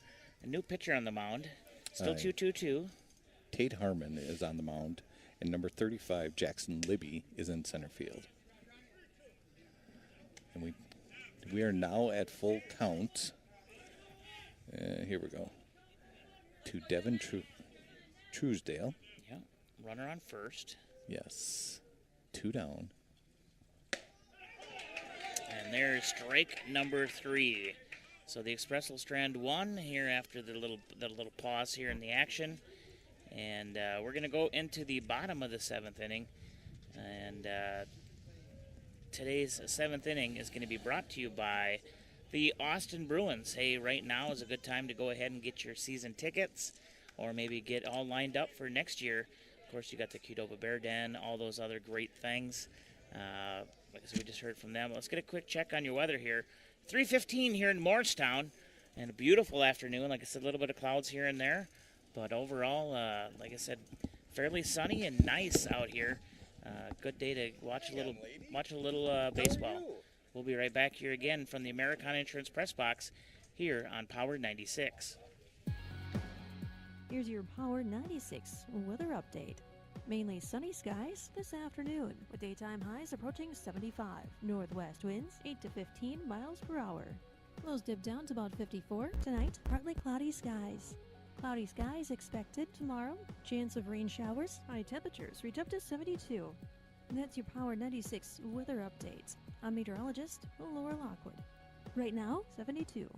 new pitcher on the mound. Still 2-2-2. Tate Harmon is on the mound, and number 35, Jackson Libby, is in center field. And we are now at full count. Here we go. To Devin Truesdale. Yeah, runner on first. Yes. 2 down. And there's strike number 3. So the Express will strand 1 here after the little pause here in the action. And we're going to go into the bottom of the 7th inning. And today's 7th inning is going to be brought to you by the Austin Bruins. Hey, right now is a good time to go ahead and get your season tickets or maybe get all lined up for next year. Of course, you got the Qdoba Bear Den, all those other great things. Like I said, we just heard from them. Let's get a quick check on your weather here. 3:15 here in Morristown, and a beautiful afternoon. Like I said, a little bit of clouds here and there. But overall, like I said, fairly sunny and nice out here. Good day to watch a little baseball. We'll be right back here again from the Americana Insurance Press Box here on Power 96. Here's your Power 96 weather update. Mainly sunny skies this afternoon, with daytime highs approaching 75. Northwest winds 8 to 15 miles per hour. Lows dip down to about 54. Tonight, partly cloudy skies. Cloudy skies expected tomorrow. Chance of rain showers. High temperatures reach up to 72. And that's your Power 96 weather update. I'm meteorologist Laura Lockwood. Right now, 72.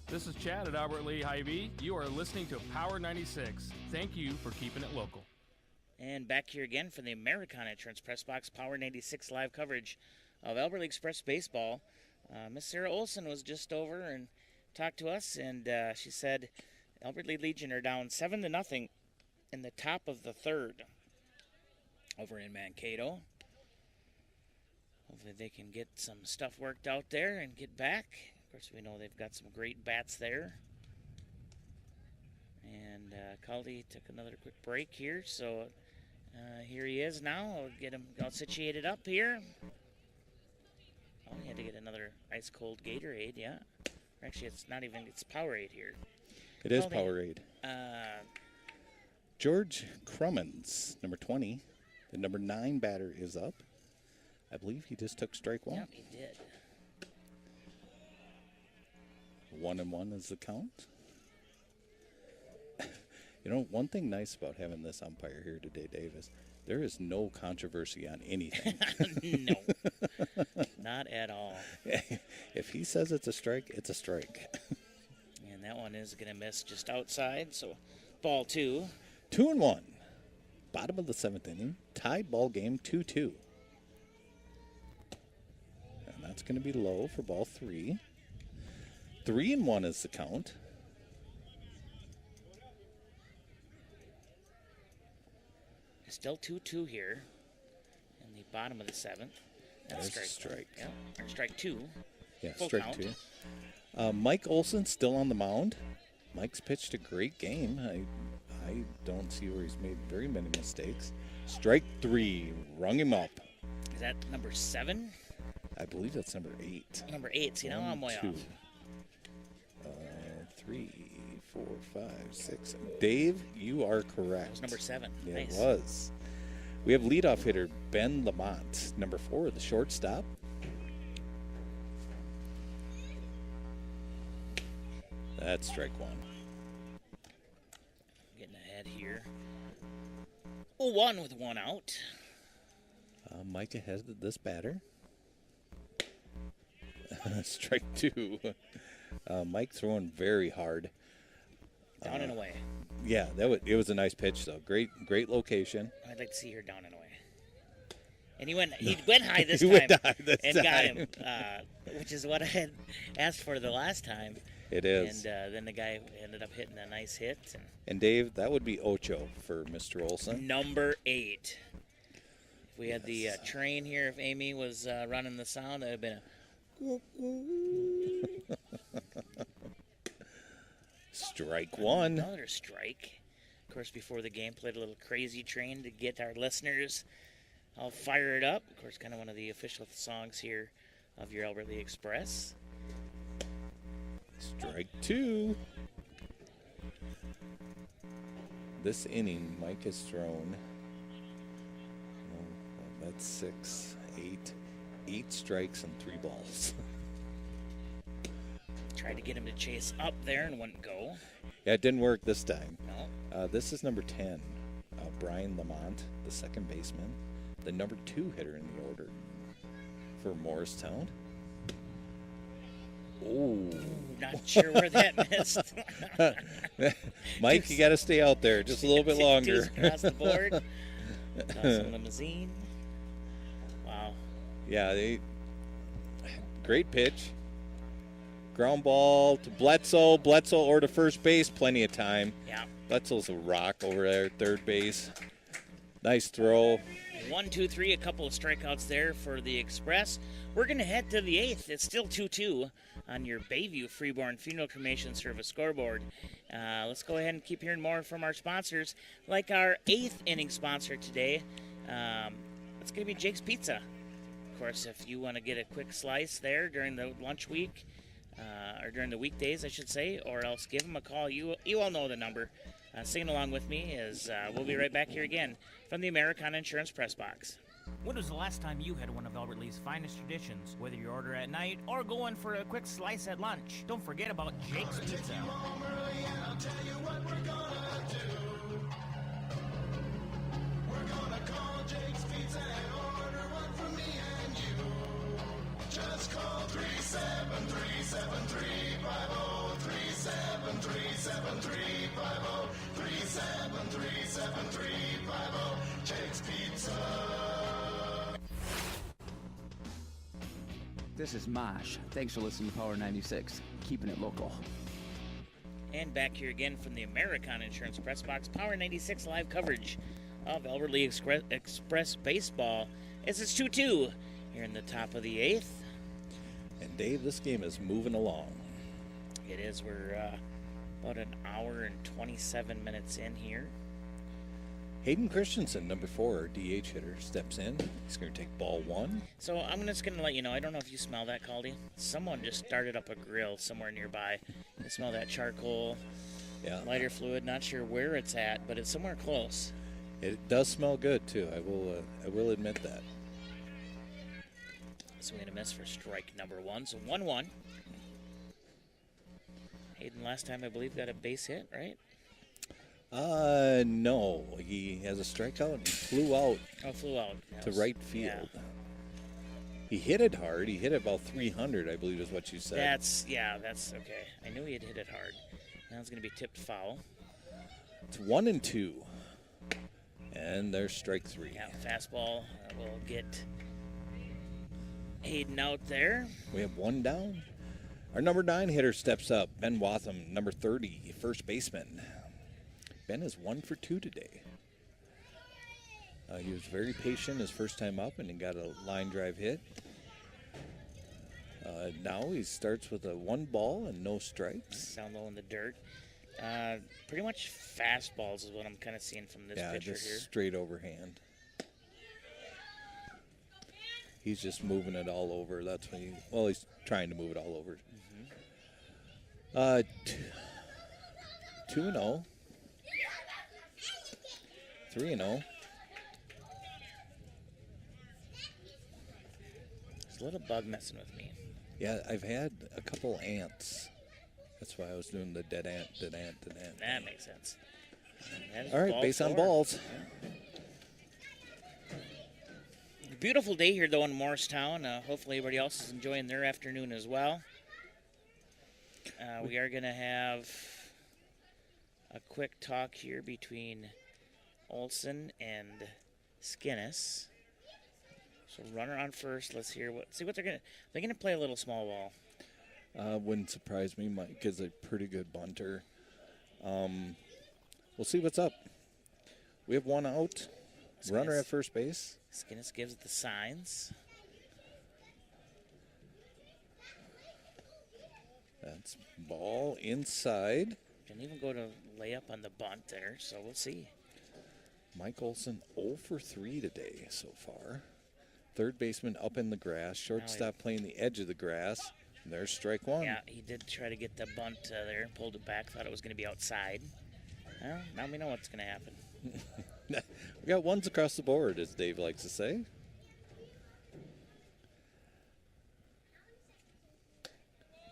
This is Chad at Albert Lee Hy-Vee. You are listening to Power 96. Thank you for keeping it local. And back here again for the Americana Insurance Press Box Power 96 live coverage of Albert Lee Express baseball. Miss Sarah Olson was just over and talked to us, and she said Albert Lee Legion are down 7-0 in the top of the 3rd over in Mankato. Hopefully they can get some stuff worked out there and get back. Of course, we know they've got some great bats there. And Caldy took another quick break here, so here he is now. I'll get him all situated up here. Oh, he had to get another ice-cold Gatorade, yeah. Actually, it's not even, it's Powerade here. It is Powerade. George Crummins, number 20. The number 9 batter is up. I believe he just took strike 1. Yep, he did. 1-1 is the count. You know, one thing nice about having this umpire here today, Dave, is there is no controversy on anything. No, not at all. If he says it's a strike, it's a strike. And that one is going to miss just outside, so ball 2. 2-1. Bottom of the 7th inning. Tied ball game 2-2. And that's going to be low for ball 3. 3-1 is the count. still 2-2 here in the bottom of the 7th. That's There's a strike. Yeah, or strike 2. Yeah, Full strike count. 2. Mike Olson still on the mound. Mike's pitched a great game. I don't see where he's made very many mistakes. Strike 3, rung him up. Is that number 7? I believe that's number 8. Number 8. See, now I'm way off. 3, 4, 5, 6. Dave, you are correct. That was number 7. Yeah, Nice. it was. We have leadoff hitter Ben Lamont, number 4, the shortstop. That's strike 1. Getting ahead here. 0-1 with 1 out. Mike ahead of this batter. Strike 2. Mike throwing very hard. Down and away. Yeah, it was a nice pitch though. Great location. I'd like to see her down and away. And he went high this He time. went high this and time. got him, which is what I had asked for the last time. It is. And then the guy ended up hitting a nice hit. And Dave, that would be Ocho for Mr. Olson. Number 8. If we had the train here, if Amy was running the sound, it would have been a Strike 1. Another strike. Of course, before the game, played a little crazy train to get our listeners all fired up. Of course, kind of one of the official songs here of your Albert Lea Express. Strike 2. This inning, Mike has thrown. That's 6, 8 strikes and 3 balls. Tried to get him to chase up there and wouldn't go. Yeah, it didn't work this time. No. This is number 10, Brian Lamont, the second baseman, the number 2 hitter in the order for Morristown. Oh, not sure where that missed. Mike, you got to stay out there just a little bit longer. Across the board. Tossing limousine. Wow. Yeah, great pitch. Ground ball to Bledsoe. Bledsoe or to first base, plenty of time. Yeah. Bledsoe's a rock over there at third base. Nice throw. 1, 2, 3, a couple of strikeouts there for the Express. We're going to head to the 8th. It's still 2-2 on your Bayview Freeborn Funeral Cremation Service scoreboard. Let's go ahead and keep hearing more from our sponsors. Like our 8th inning sponsor today, it's going to be Jake's Pizza. Of course, if you want to get a quick slice there during the lunch week, or during the weekdays, I should say, or else give them a call. You all know the number. Singing along with me is we'll be right back here again from the Americana Insurance Press Box. When was the last time you had one of Albert Lea's finest traditions? Whether you order at night or going for a quick slice at lunch, don't forget about Jake's Pizza. Just call 373-7350, 373-7350, Jake's Pizza. This is Mosh. Thanks for listening to Power 96, keeping it local. And back here again from the Americana Insurance Press Box, Power 96 live coverage of Albert Lea Express baseball. As it's 2-2 here in the top of the 8th. And Dave, this game is moving along. It is. We're about an hour and 27 minutes in here. Hayden Christensen, number 4, DH hitter, steps in. He's going to take ball 1. So I'm just going to let you know, I don't know if you smell that, Caldy. Someone just started up a grill somewhere nearby. You smell that charcoal, lighter fluid. Not sure where it's at, but it's somewhere close. It does smell good, too. I will admit that. Swing and a miss for strike number 1. So 1-1. Hayden last time, I believe, got a base hit, right? No. He has a strikeout and flew out. Oh, flew out. To right field. Yeah. He hit it hard. He hit it about 300, I believe is what you said. That's okay. I knew he had hit it hard. Now it's going to be tipped foul. It's 1-2. And there's strike 3. Yeah, fastball will get Hayden out there. We have 1 down. Our number 9 hitter steps up. Ben Watham, number 30, first baseman. Ben is 1 for 2 today. He was very patient his first time up, and he got a line drive hit. Now he starts with a 1 ball and no strikes. Down low in the dirt. Pretty much fastballs is what I'm kind of seeing from this pitcher just here. Straight overhand. He's just moving it all over. That's when he's trying to move it all over. 2-0. 3-0. There's a little bug messing with me. Yeah, I've had a couple ants. That's why I was doing the dead ant. That makes sense. All right, base on balls. Beautiful day here, though, in Morristown. Hopefully everybody else is enjoying their afternoon as well. We are going to have a quick talk here between Olson and Skinnis. So runner on first. Let's hear see what they're going to. They're going to play a little small ball. Wouldn't surprise me. Mike is a pretty good bunter. We'll see what's up. We have 1 out. Runner at first base. Skinnis gives the signs. That's ball inside. Didn't even go to lay up on the bunt there, so we'll see. Mike Olson 0 for 3 today so far. Third baseman up in the grass. Shortstop playing the edge of the grass. And there's strike 1. Yeah, he did try to get the bunt there and pulled it back. Thought it was going to be outside. Well, now we know what's going to happen. We got ones across the board, as Dave likes to say.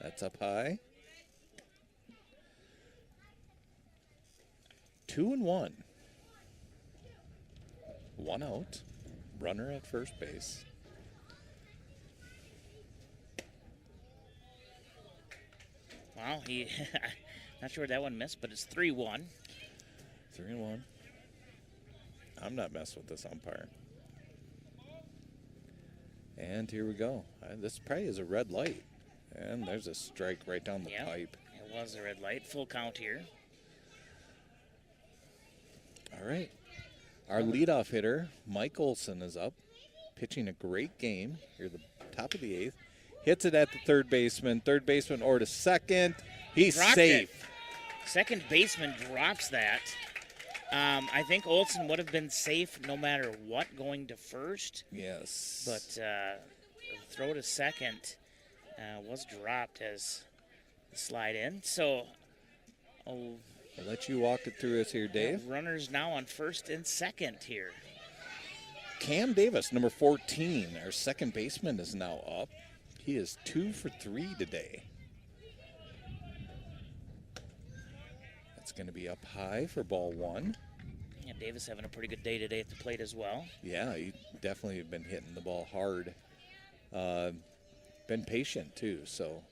That's up high. 2-1. 1 out. Runner at first base. Well, not sure where that one missed, but it's 3-1. 3-1. I'm not messing with this umpire. And here we go. This probably is a red light. And there's a strike right down the pipe. It was a red light. Full count here. All right. Our leadoff hitter, Mike Olson, is up, pitching a great game. Here, the top of the 8th. Hits it at the third baseman or to second. He's safe. Second baseman drops that. I think Olson would have been safe no matter what going to first. Yes. But the throw to second was dropped as the slide in. So I'll let you walk it through us here, Dave. Runners now on first and second here. Cam Davis, number 14, our second baseman, is now up. He is 2 for 3 today. That's going to be up high for ball 1. Yeah, Davis having a pretty good day today at the plate as well. Yeah, he definitely been hitting the ball hard. Been patient, too, so.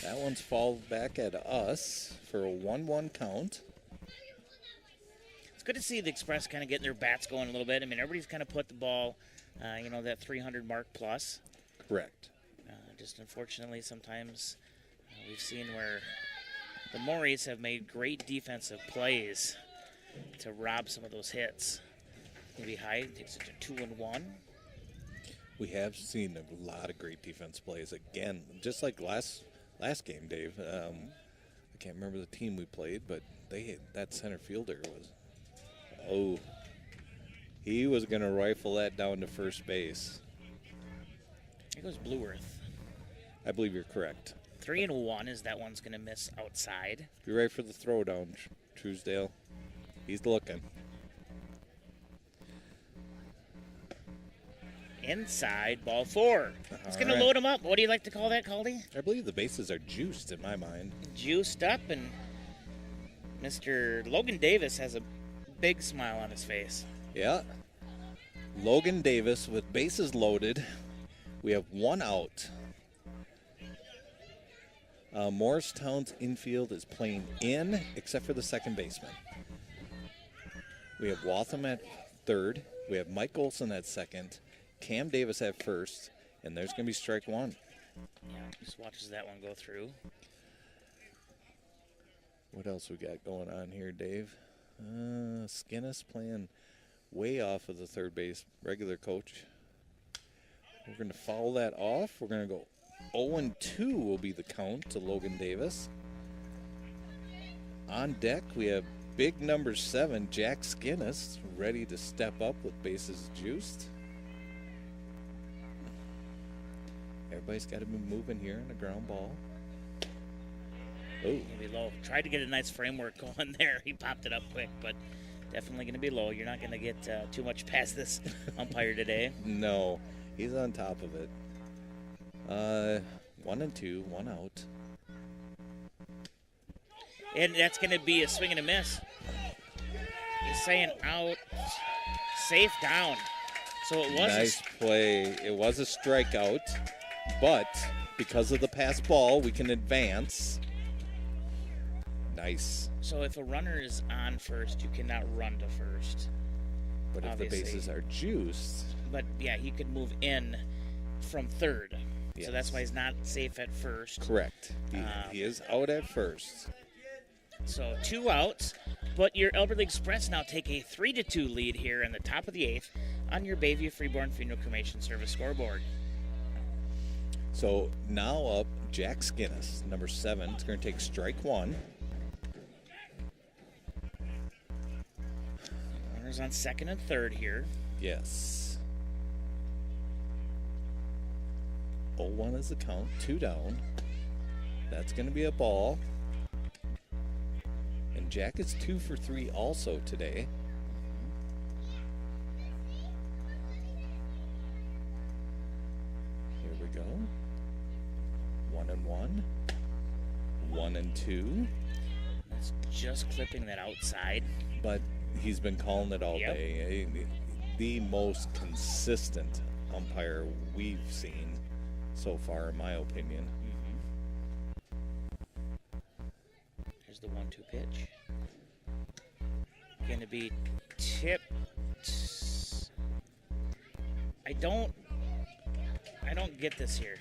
That one's fouled back at us for a 1-1 count. It's good to see the Express kind of getting their bats going a little bit. I mean, everybody's kind of put the ball, that 300 mark plus. Correct. Just unfortunately, sometimes we've seen where the Morries have made great defensive plays to rob some of those hits. Going to be high, takes it to 2-1. We have seen a lot of great defense plays again, just like last game, Dave. I can't remember the team we played, but that center fielder he was going to rifle that down to first base. Here goes Blueworth. I believe you're correct. 3-1 is that one's going to miss outside. Be ready for the throwdown, Truesdale. He's looking. Inside, ball 4. It's going to load him up. What do you like to call that, Caldy? I believe the bases are juiced in my mind. Juiced up, and Mr. Logan Davis has a big smile on his face. Yeah. Logan Davis with bases loaded. We have 1 out. Morristown's infield is playing in, except for the second baseman. We have Waltham at third. We have Mike Olson at second. Cam Davis at first. And there's going to be strike 1. Yeah, just watches that one go through. What else we got going on here, Dave? Skinnis playing way off of the third base regular coach. We're going to foul that off. We're going to go 0-2 will be the count to Logan Davis. On deck, we have big number 7, Jack Skinnis, ready to step up with bases juiced. Everybody's got to be moving here in a ground ball. Oh, Maybe low. Tried to get a nice framework going there. He popped it up quick, but definitely going to be low. You're not going to get too much past this umpire today. No, he's on top of it. 1-2, 1 out. And that's going to be a swing and a miss. He's saying out, safe down. So it was nice play. It was a strikeout, but because of the pass ball, we can advance. Nice. So if a runner is on first, you cannot run to first. But obviously. if the bases are juiced. But yeah, he could move in from third. Yes. So that's why he's not safe at first. Correct. He is out at first. So 2 outs, but your Elberly Express now take a 3-2 lead here in the top of the 8th on your Bayview Freeborn Funeral Cremation Service scoreboard. So now up, Jack Skinnis, number 7. It's going to take strike 1. Runners on second and third here. Yes. 0-1 is the count, 2 down. That's going to be a ball. And Jack is 2 for 3 also today. Here we go. 1-1. 1-2. That's just clipping that outside. But he's been calling it all day. The most consistent umpire we've seen so far, in my opinion. Here's the 1-2 pitch. Going to be tipped. I don't get this here.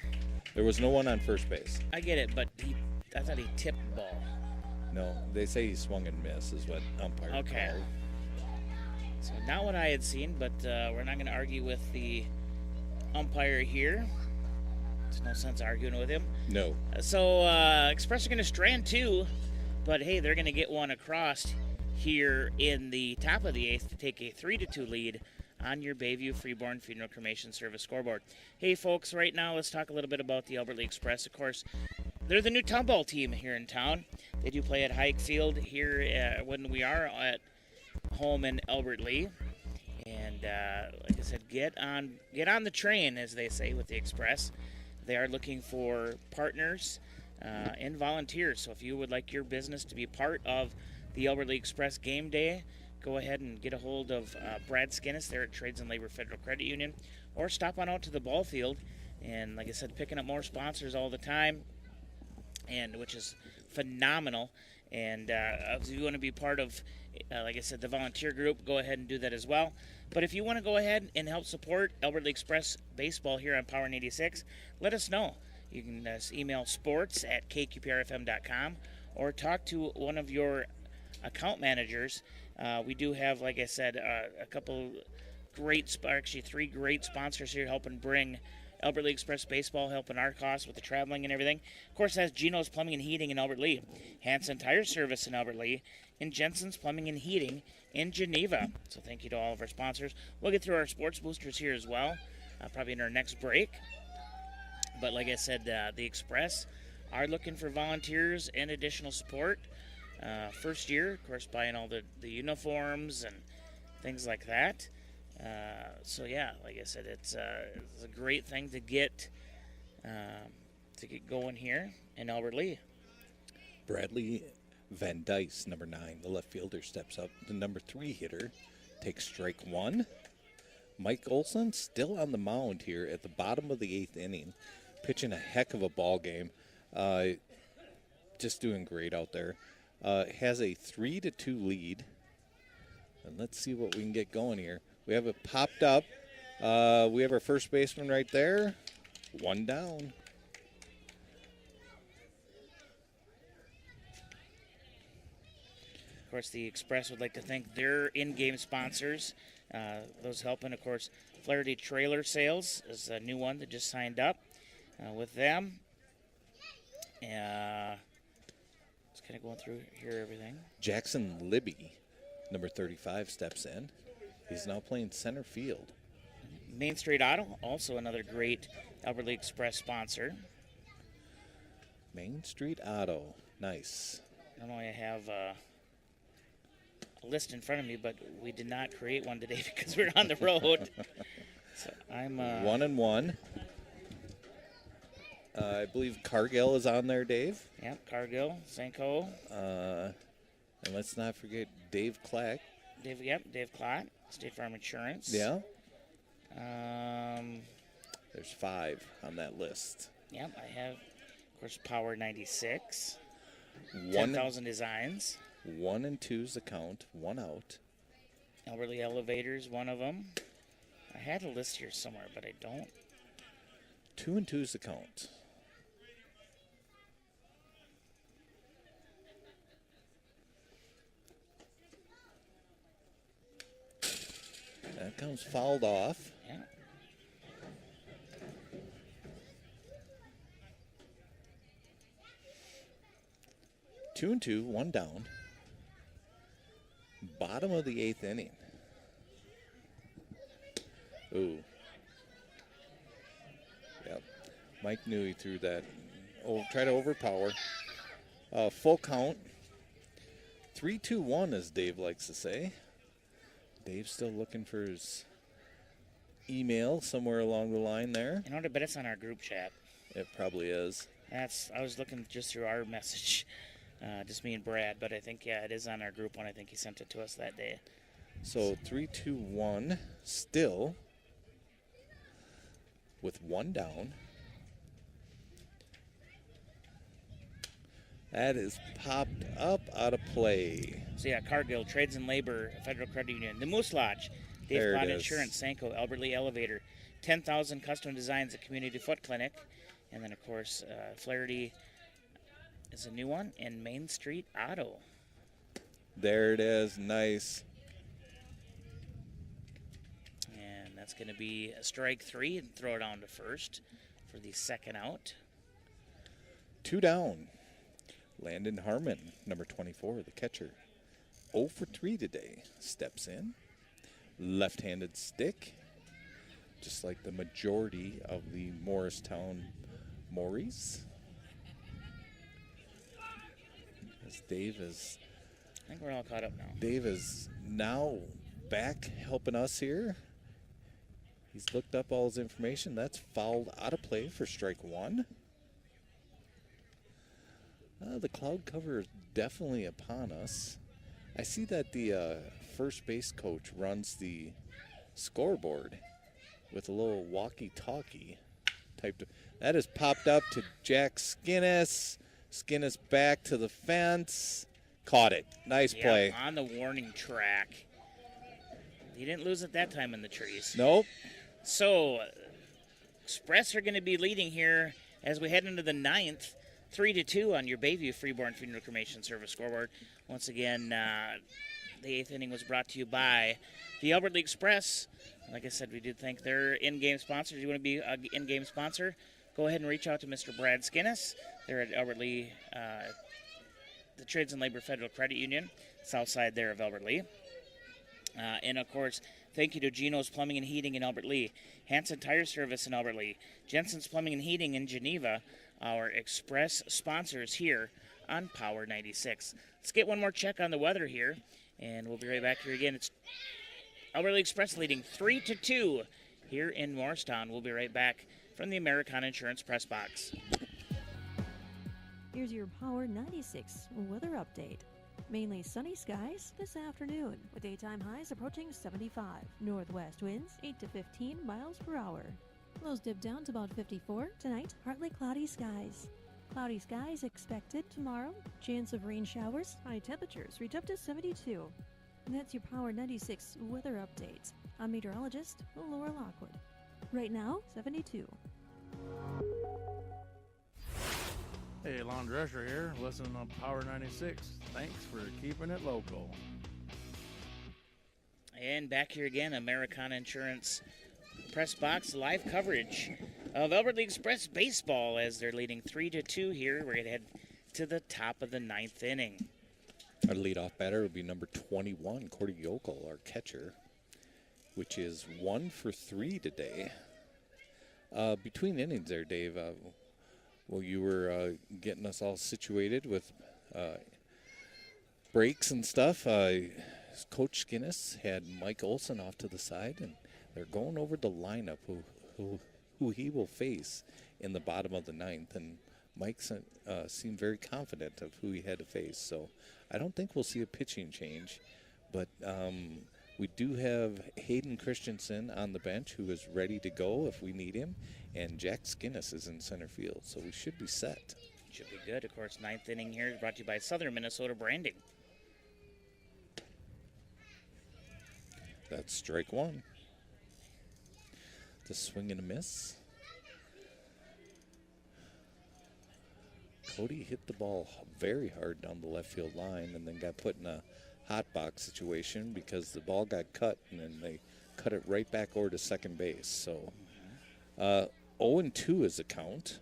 There was no one on first base. I get it, but I thought he tipped the ball. No, they say he swung and missed is what umpire called. So not what I had seen, but we're not going to argue with the umpire here. There's no sense arguing with him. No. So Express are going to strand 2, but hey, they're going to get one across here in the top of the 8th to take a 3-2 lead on your Bayview Freeborn Funeral Cremation Service scoreboard. Hey, folks, right now let's talk a little bit about the Elberly Express. Of course, they're the new town ball team here in town. They do play at Hike Field here when we are at home in Albert Lee. And like I said, get on the train, as they say, with the Express. They are looking for partners and volunteers. So if you would like your business to be part of the Elberly Express game day, go ahead and get a hold of Brad Skinnis there at Trades and Labor Federal Credit Union, or stop on out to the ball field. And like I said, picking up more sponsors all the time, and which is phenomenal. And if you want to be part of, like I said, the volunteer group, go ahead and do that as well. But if you want to go ahead and help support Elberly Express baseball here on Power 86, let us know. You can email sports@kqprfm.com or talk to one of your account managers. We do have, like I said, a couple great, actually 3 great sponsors here helping bring Elberly Express baseball, helping our costs with the traveling and everything. Of course, that's Gino's Plumbing and Heating in Albert Lee, Hanson Tire Service in Albert Lee, and Jensen's Plumbing and Heating in Geneva. So thank you to all of our sponsors. We'll get through our sports boosters here as well, probably in our next break. But like I said, the Express are looking for volunteers and additional support. First year, of course, buying all the uniforms and things like that. So yeah, like I said, it's a great thing to get going here in Albert Lee. Bradley Van Dice, number 9, the left fielder, steps up. The number 3 hitter takes strike 1. Mike Olson still on the mound here at the bottom of the 8th inning, pitching a heck of a ball game. Just doing great out there. Has a 3-2 lead. And let's see what we can get going here. We have it popped up. We have our first baseman right there. 1 down. course, the Express would like to thank their in-game sponsors. Those helping, of course, Flaherty Trailer Sales is a new one that just signed up with them. Just kind of going through here everything. Jackson Libby, number 35, steps in. He's now playing center field. Main Street Auto, also another great Albert Lea Express sponsor. Main Street Auto, nice. I don't know, I have a list in front of me, but we did not create one today because we're on the road. So I'm 1-1. I believe Cargill is on there, Dave. Yep, Cargill, Senko. And let's not forget Dave Clack. Dave Klott, State Farm Insurance. Yeah. There's 5 on that list. Yep, I have, of course, Power 96. 10,000 Designs. 1 and 2's the count, 1 out. Albert Lea Elevators, one of them. I had a list here somewhere, but I don't. 2 and 2's the count. That comes fouled off. Yeah. Two and 2, 1 down. Bottom of the 8th inning. Ooh. Yep. Mike knew he threw that. Oh, try to overpower. Full count. 3-2-1, as Dave likes to say. Dave's still looking for his email somewhere along the line there. You know what? I bet it's on our group chat. It probably is. I was looking just through our message, just me and Brad, but I think, yeah, it is on our group one. I think he sent it to us that day. So 3-2-1 still with 1 down. That is popped up out of play. So, yeah, Cargill, Trades and Labor, Federal Credit Union, the Moose Lodge, Dave Klott Insurance, Sanko, Albert Lea Elevator, 10,000 Custom Designs at Community Foot Clinic, and then, of course, Flaherty is a new one, and Main Street Auto. There it is. Nice. And that's going to be a strike 3 and throw it on to first for the second out. 2 down. Landon Harmon, number 24, the catcher. 0 for 3 today. Steps in. Left-handed stick. Just like the majority of the Morristown Morries. As Dave is... I think we're all caught up now. Dave is now back helping us here. He's looked up all his information. That's fouled out of play for strike 1. The cloud cover is definitely upon us. I see that the first base coach runs the scoreboard with a little walkie-talkie type. That is popped up to Jack Skinnis. Skinnis back to the fence. Caught it. Nice play. On the warning track. He didn't lose it that time in the trees. Nope. So, Express are going to be leading here as we head into the 9th. 3-2 on your Bayview Freeborn Funeral Cremation Service scoreboard. Once again, the 8th inning was brought to you by the Albert Lea Express. Like I said, we did thank their in-game sponsors. If you want to be an in-game sponsor, go ahead and reach out to Mr. Brad Skinnis. They're at Albert Lea, the Trades and Labor Federal Credit Union, south side there of Albert Lea. And, of course, thank you to Gino's Plumbing and Heating in Albert Lea, Hanson Tire Service in Albert Lea, Jensen's Plumbing and Heating in Geneva, our Express sponsors here on Power 96. Let's get one more check on the weather here, and we'll be right back here again. It's Albert Lea Express leading 3-2 here in Morristown. We'll be right back from the Americana Insurance Press Box. Here's your Power 96 weather update. Mainly sunny skies this afternoon, with daytime highs approaching 75. Northwest winds 8 to 15 miles per hour. Lows dip down to about 54. Tonight, partly cloudy skies. Cloudy skies expected tomorrow. Chance of rain showers. High temperatures reach up to 72. And that's your Power 96 weather update. I'm meteorologist Laura Lockwood. Right now, 72. Hey, Lon Drescher here, listening on Power 96. Thanks for keeping it local. And back here again, Americana Insurance Press Box live coverage of Lea Express baseball as they're leading 3-2 here. We're going to head to the top of the 9th inning. Our leadoff batter would be number 21, Cordy Yokel, our catcher, which is 1 for 3 today. Between innings there, Dave, well, you were getting us all situated with breaks and stuff. Coach Skinnis had Mike Olson off to the side, and they're going over the lineup who he will face in the bottom of the 9th. And Mike seemed very confident of who he had to face. So I don't think we'll see a pitching change, but we do have Hayden Christensen on the bench who is ready to go if we need him, and Jack Skinnis is in center field, so we should be set. Should be good. Of course, 9th inning here is brought to you by Southern Minnesota Branding. That's strike one. The swing and a miss. Cody hit the ball very hard down the left field line and then got put in a hot box situation because the ball got cut and then they cut it right back over to second base. So 0-2 is the count.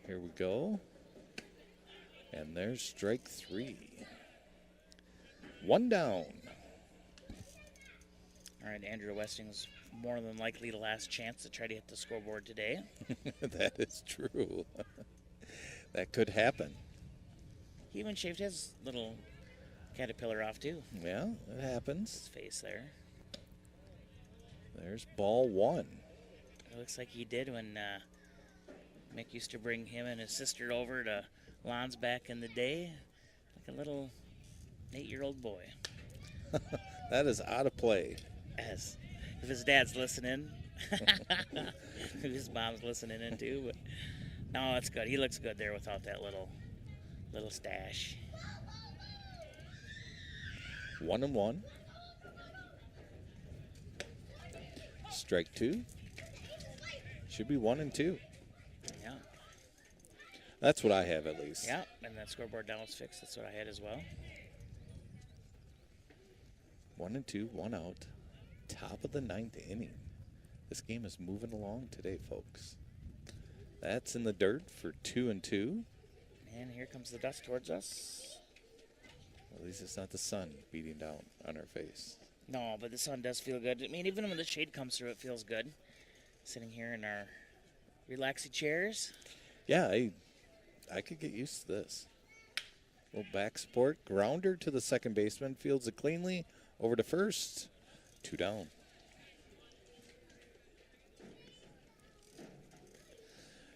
Here we go. And there's strike 3. 1 down. All right, Andrew Westing's more than likely the last chance to try to hit the scoreboard today. That is true. That could happen. He even shaved his little caterpillar off, too. Yeah, it happens. His face there. There's ball 1. It looks like he did when Mick used to bring him and his sister over to Lon's back in the day. Like a little 8-year-old boy. That is out of play. Yes. If his dad's listening. If his mom's listening in too. But no, that's good. He looks good there without that little stash. 1-1. Strike 2. Should be 1-2. Yeah. That's what I have at least. Yeah, and that scoreboard down was fixed. That's what I had as well. 1-2, 1 out. Top of the 9th inning. This game is moving along today, folks. That's in the dirt for 2-2. And here comes the dust towards us. At least it's not the sun beating down on our face. No, but the sun does feel good. I mean, even when the shade comes through, it feels good. Sitting here in our relaxing chairs. Yeah, I could get used to this. Little back support. Grounder to the second baseman. Fields it cleanly. Over to first. 2 down.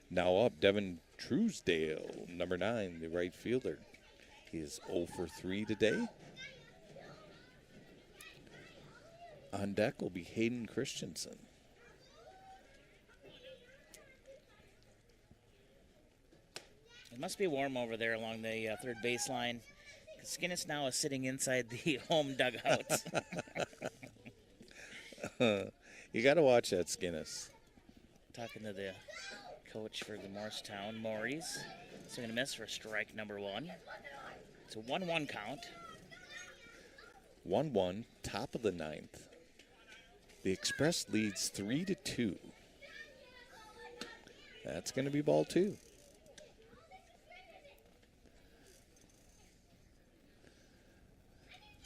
Now up, Devin Truesdale, number 9, the right fielder. He is 0 for 3 today. On deck will be Hayden Christensen. It must be warm over there along the third baseline. Skinnis now is sitting inside the home dugout. You got to watch that, Skinnis. Talking to the coach for the Morristown, Maurice. So going to miss for strike number 1. It's a 1-1 count. 1-1, top of the 9th. The Express leads 3-2. That's going to be ball 2.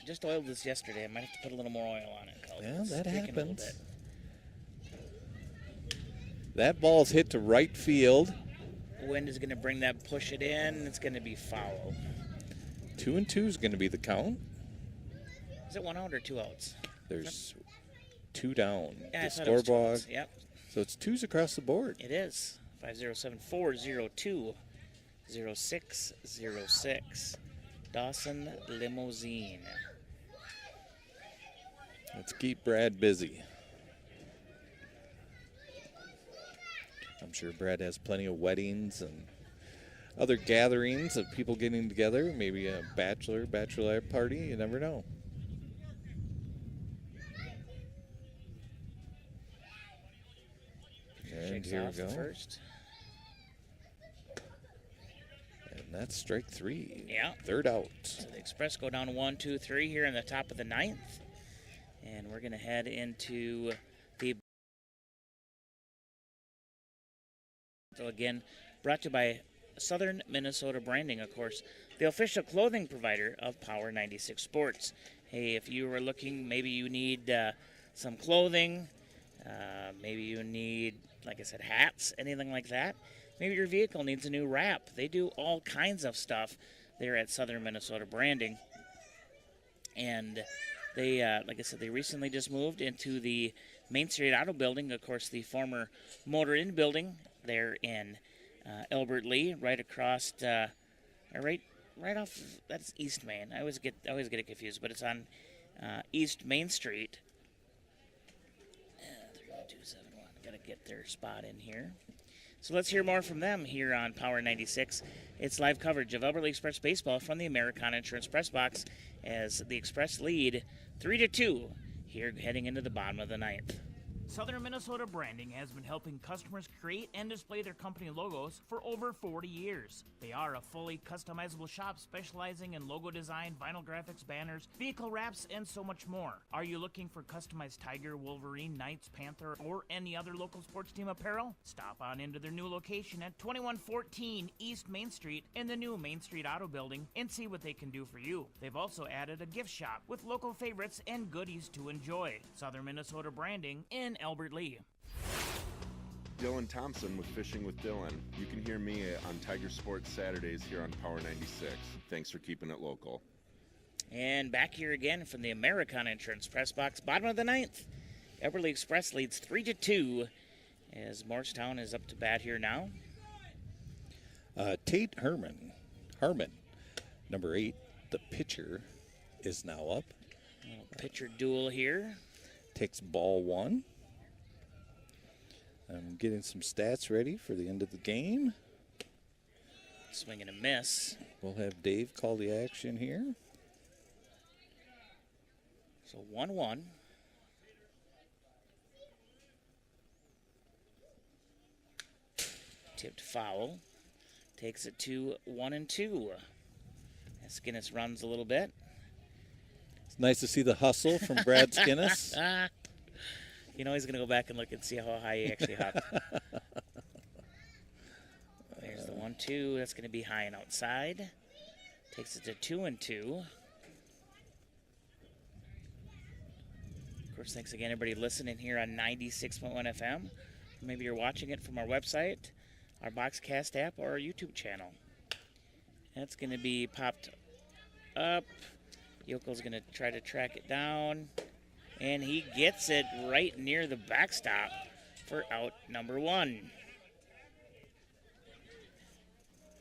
Just oiled this yesterday. I might have to put a little more oil on it. Yeah, It's that taking a little happens. bit. That ball's hit to right field. Wind is going to bring that, push it in. It's going to be foul. 2-2 is going to be the count. Is it 1 out or 2 outs? There's 2 down. Yeah, I The thought it was 2 scoreboard. outs. Yep. So it's 2s across the board. It is. 507-402-0606. Dawson Limousine. Let's keep Brad busy. I'm sure Brad has plenty of weddings and other gatherings of people getting together. Maybe a bachelorette party. You never know. And Shakes here off we the go. first. And that's strike 3. Yeah. Third out. So the Express go down 1, 2, 3 here in the top of the 9th. And we're going to head into the... So again, brought to you by Southern Minnesota Branding, of course, the official clothing provider of Power 96 Sports. Hey, if you were looking, maybe you need some clothing, maybe you need, like I said, hats, anything like that. Maybe your vehicle needs a new wrap. They do all kinds of stuff there at Southern Minnesota Branding. And they, like I said, they recently just moved into the Main Street Auto Building, of course, the former Motor Inn building there in Albert Lee, right across, right off. That's East Main. I always get it confused, but it's on East Main Street. 31271. Got to get their spot in here. So let's hear more from them here on Power 96. It's live coverage of Albert Lea Express baseball from the Americana Insurance Press Box as the Express lead 3-2 here heading into the bottom of the 9th. Southern Minnesota Branding has been helping customers create and display their company logos for over 40 years. They are a fully customizable shop specializing in logo design, vinyl graphics, banners, vehicle wraps, and so much more. Are you looking for customized Tiger, Wolverine, Knights, Panther, or any other local sports team apparel? Stop on into their new location at 2114 East Main Street in the new Main Street Auto Building and see what they can do for you. They've also added a gift shop with local favorites and goodies to enjoy. Southern Minnesota Branding in Albert Lee. Dylan Thompson with Fishing with Dylan. You can hear me on Tiger Sports Saturdays here on Power 96. Thanks for keeping it local. And back here again from the Americana Insurance Press Box, bottom of the 9th. Albert Lea Express leads 3-2 as Morristown is up to bat here now. Tate Harmon, number 8, the pitcher, is now up. A little pitcher duel here. Takes ball 1. I'm getting some stats ready for the end of the game. Swing and a miss. We'll have Dave call the action here. So 1-1. Tipped foul. Takes it to 1-2. As Skinnis runs a little bit. It's nice to see the hustle from Brad Skinnis. You know he's going to go back and look and see how high he actually hopped. There's the 1-2. That's going to be high and outside. Takes it to 2-2. Of course, thanks again, everybody listening here on 96.1 FM. Or maybe you're watching it from our website, our Boxcast app, or our YouTube channel. That's going to be popped up. Yokel's going to try to track it down. And he gets it right near the backstop for out number 1.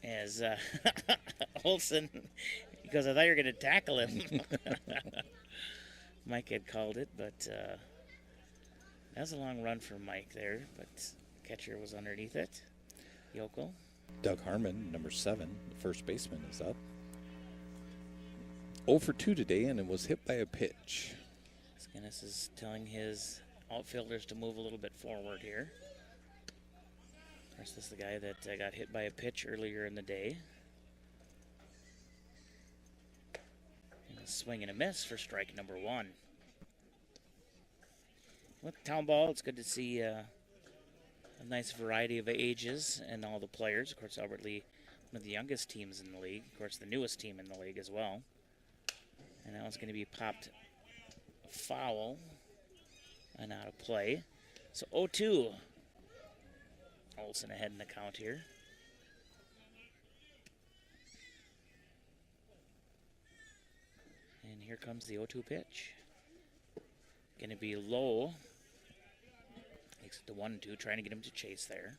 As Olson, he goes, I thought you were going to tackle him. Mike had called it, but that was a long run for Mike there, but catcher was underneath it. Yokel. Doug Harmon, number 7, the first baseman, is up. 0 for 2 today, and it was hit by a pitch. Skinnis is telling his outfielders to move a little bit forward here. Of course, this is the guy that got hit by a pitch earlier in the day. And a swing and a miss for strike number 1. With town ball, it's good to see a nice variety of ages and all the players. Of course, Albert Lee, one of the youngest teams in the league. Of course, the newest team in the league as well. And that one's going to be popped foul and out of play. So 0-2. Olsen ahead in the count here. And here comes the 0-2 pitch. Going to be low. Takes it to 1-2, trying to get him to chase there.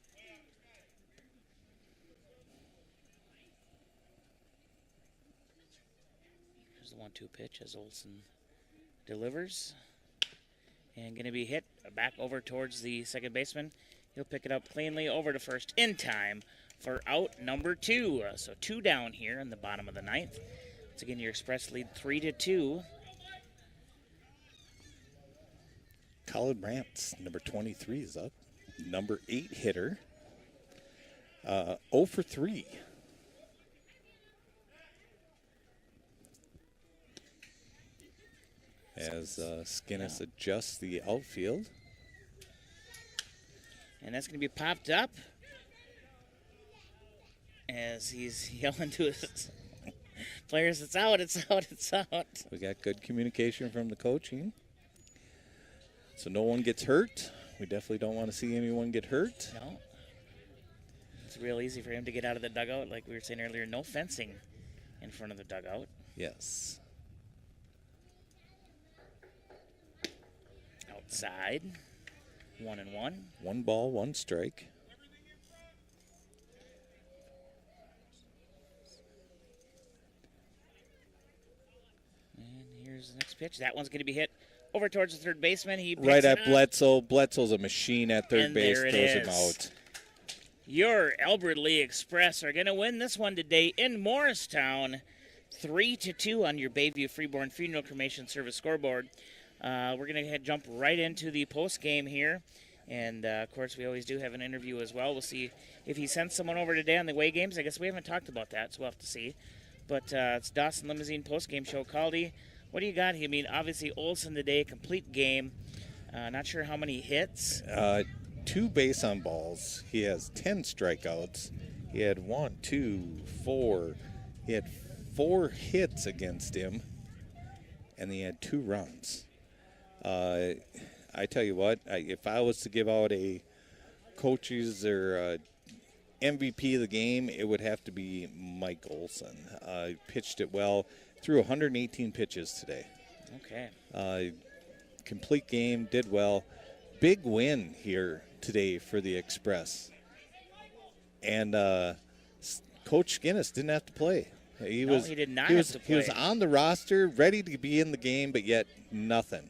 Here's the 1-2 pitch as Olsen delivers. And going to be hit back over towards the second baseman. He'll pick it up cleanly over to first in time for out number 2. So 2 down here in the bottom of the 9th. Once again, your Express lead 3-2. Colin Brantz, number 23, is up. number 8 hitter. 0 for 3. As Skinnis adjusts the outfield. And that's going to be popped up as he's yelling to his players, it's out, it's out, it's out. We got good communication from the coaching. So no one gets hurt. We definitely don't want to see anyone get hurt. No. It's real easy for him to get out of the dugout. Like we were saying earlier, no fencing in front of the dugout. Yes. Outside. 1-1. 1 ball, 1 strike. And here's the next pitch. That one's going to be hit over towards the third baseman. He picks Right it at up. Bledsoe. Bledsoe's a machine at third And base, there it throws him is. out. Your Lea Express are going to win this one today in Morristown, 3-2 on your Bayview Freeborn Funeral Cremation Service scoreboard. We're going to jump right into the post game here, and of course we always do have an interview as well. We'll see if he sends someone over today on the away games. I guess we haven't talked about that, so we'll have to see. But it's Dawson Limousine post game show. Caldy, what do you got? I mean, obviously Olson today, complete game. Not sure how many hits. 2 base on balls. He has 10 strikeouts. He had 1, 2, 4. He had 4 hits against him, and he had 2 runs. I tell you what, if I was to give out a coaches or MVP of the game, it would have to be Mike Olson. Pitched it well, threw 118 pitches today. Okay. Complete game, did well. Big win here today for the Express. And Coach Skinnis didn't have to play. He did not have to play. He was on the roster, ready to be in the game, but yet nothing.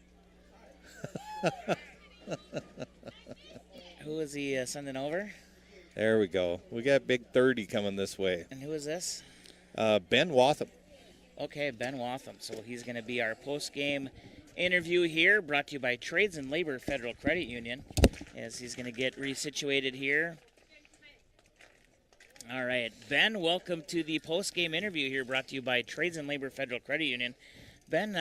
Who is he sending over? There we go. We got Big 30 coming this way. And who is this? Ben Watham. Okay, Ben Watham. So he's going to be our post-game interview here, brought to you by Trades and Labor Federal Credit Union, as he's going to get resituated here. All right, Ben, welcome to the post-game interview here, brought to you by Trades and Labor Federal Credit Union. Ben,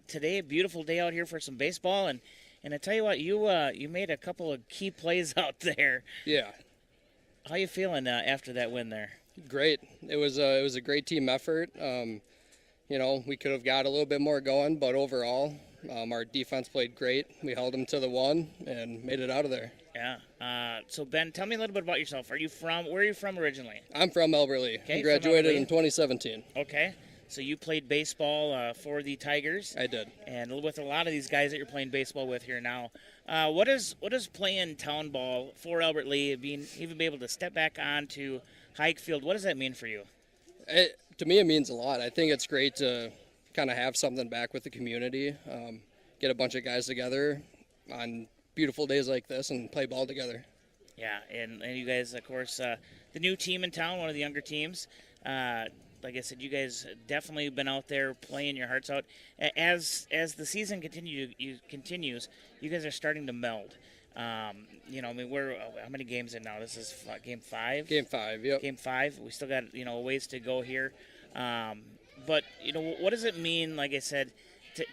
today a beautiful day out here for some baseball, and I tell you what, you made a couple of key plays out there. Yeah. How you feeling after that win there? Great. It was a great team effort. We could have got a little bit more going, but overall, our defense played great. We held them to the 1 and made it out of there. Yeah. So Ben, tell me a little bit about yourself. Where are you from originally? I'm from Albert Lea. Okay, I graduated from in 2017. Okay. So you played baseball for the Tigers. I did. And with a lot of these guys that you're playing baseball with here now, what is playing town ball for Albert Lea, even be able to step back onto Hike Field, what does that mean for you? To me, it means a lot. I think it's great to kind of have something back with the community, get a bunch of guys together on beautiful days like this and play ball together. Yeah, and you guys, of course, the new team in town, one of the younger teams. Like I said, you guys definitely been out there playing your hearts out. As the season continues, you guys are starting to meld. We're how many games in now? This is game 5? Game 5, yep. Game 5. We still got, a ways to go here. But, what does it mean, like I said,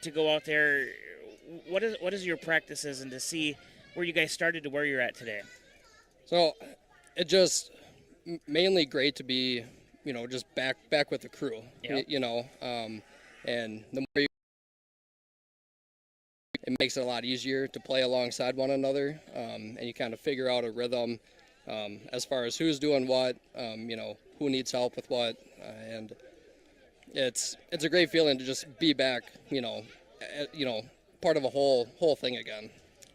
to go out there? What is your practices and to see where you guys started to where you're at today? So it just mainly great to be, just back with the crew, Yep. And the more it makes it a lot easier to play alongside one another, and you kind of figure out a rhythm as far as who's doing what, who needs help with what, and it's a great feeling to just be back, part of a whole thing again.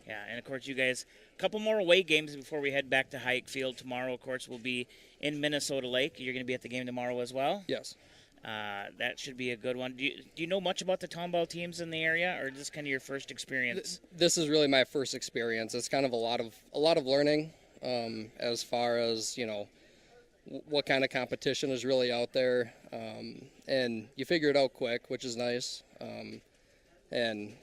Yeah, and of course you guys, a couple more away games before we head back to Hike Field. Tomorrow, of course, we'll be in Minnesota Lake. You're going to be at the game tomorrow as well? Yes. That should be a good one. Do you know much about the town ball teams in the area, or is this kind of your first experience? This is really my first experience. It's kind of a lot of learning as far as what kind of competition is really out there, and you figure it out quick, which is nice. And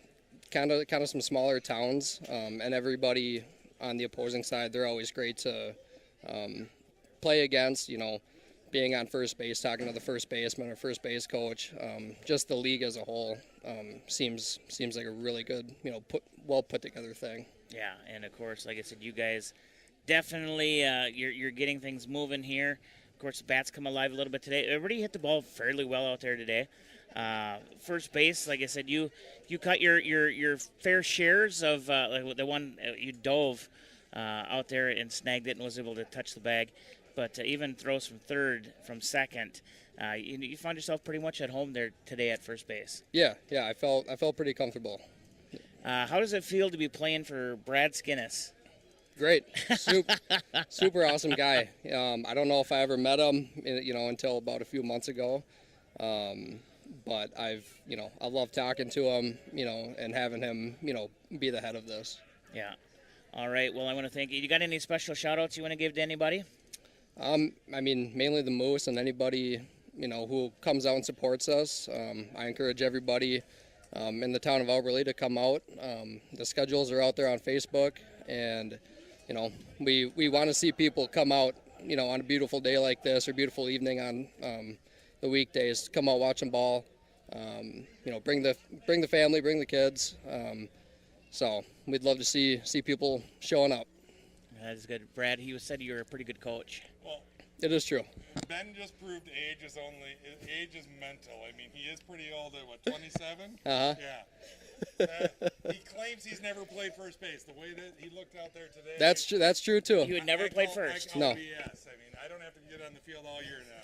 kind of some smaller towns, and everybody on the opposing side, they're always great to play against. Being on first base, talking to the first baseman or first base coach, just the league as a whole seems like a really good, well put together thing. Yeah, and of course, like I said, you guys definitely you're getting things moving here. Of course, the bats come alive a little bit today. Everybody hit the ball fairly well out there today. First base, like I said, you caught your fair shares of like the one you dove out there and snagged it and was able to touch the bag. But even throws from third, from second, you found yourself pretty much at home there today at first base. Yeah, I felt pretty comfortable. How does it feel to be playing for Brad Skinnis? Great, super awesome guy. I don't know if I ever met him, until about a few months ago. But I love talking to him, and having him, be the head of this. Yeah. All right. Well, I want to thank you. You got any special shout-outs you want to give to anybody? Mainly the Moose and anybody, who comes out and supports us. I encourage everybody in the town of Albertley to come out. The schedules are out there on Facebook, and, we want to see people come out, on a beautiful day like this or beautiful evening on the weekdays. Come out, watch them ball. Bring the family, bring the kids. So we'd love to see people showing up. That's good. Brad, he said you were a pretty good coach. Well, it is true. Ben just proved age is mental. I mean, he is pretty old at, 27? Uh-huh. Yeah. He claims he's never played first base. The way that he looked out there today. That's true, too. You had never played first? No. BS. I mean, I don't have to get on the field all year now.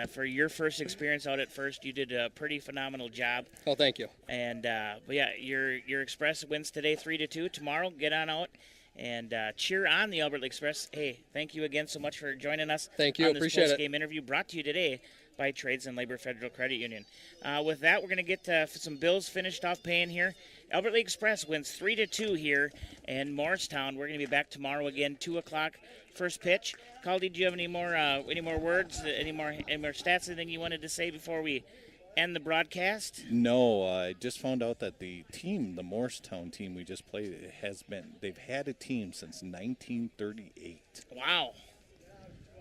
For your first experience out at first, you did a pretty phenomenal job. Oh, thank you. And but yeah, your Express wins today 3-2. Tomorrow, get on out and cheer on the Albertley Express. Hey, thank you again so much for joining us. Thank you. On this Appreciate it. post-game interview brought to you today by Trades and Labor Federal Credit Union. With that, we're going to get some bills finished off paying here. Albertley Express wins 3-2 here in Morristown. We're going to be back tomorrow again, 2 o'clock, first pitch. Caldy, do you have any more words, any more stats, anything you wanted to say before we end the broadcast? No, I just found out that the Morristown team we just played, they've had a team since 1938. Wow.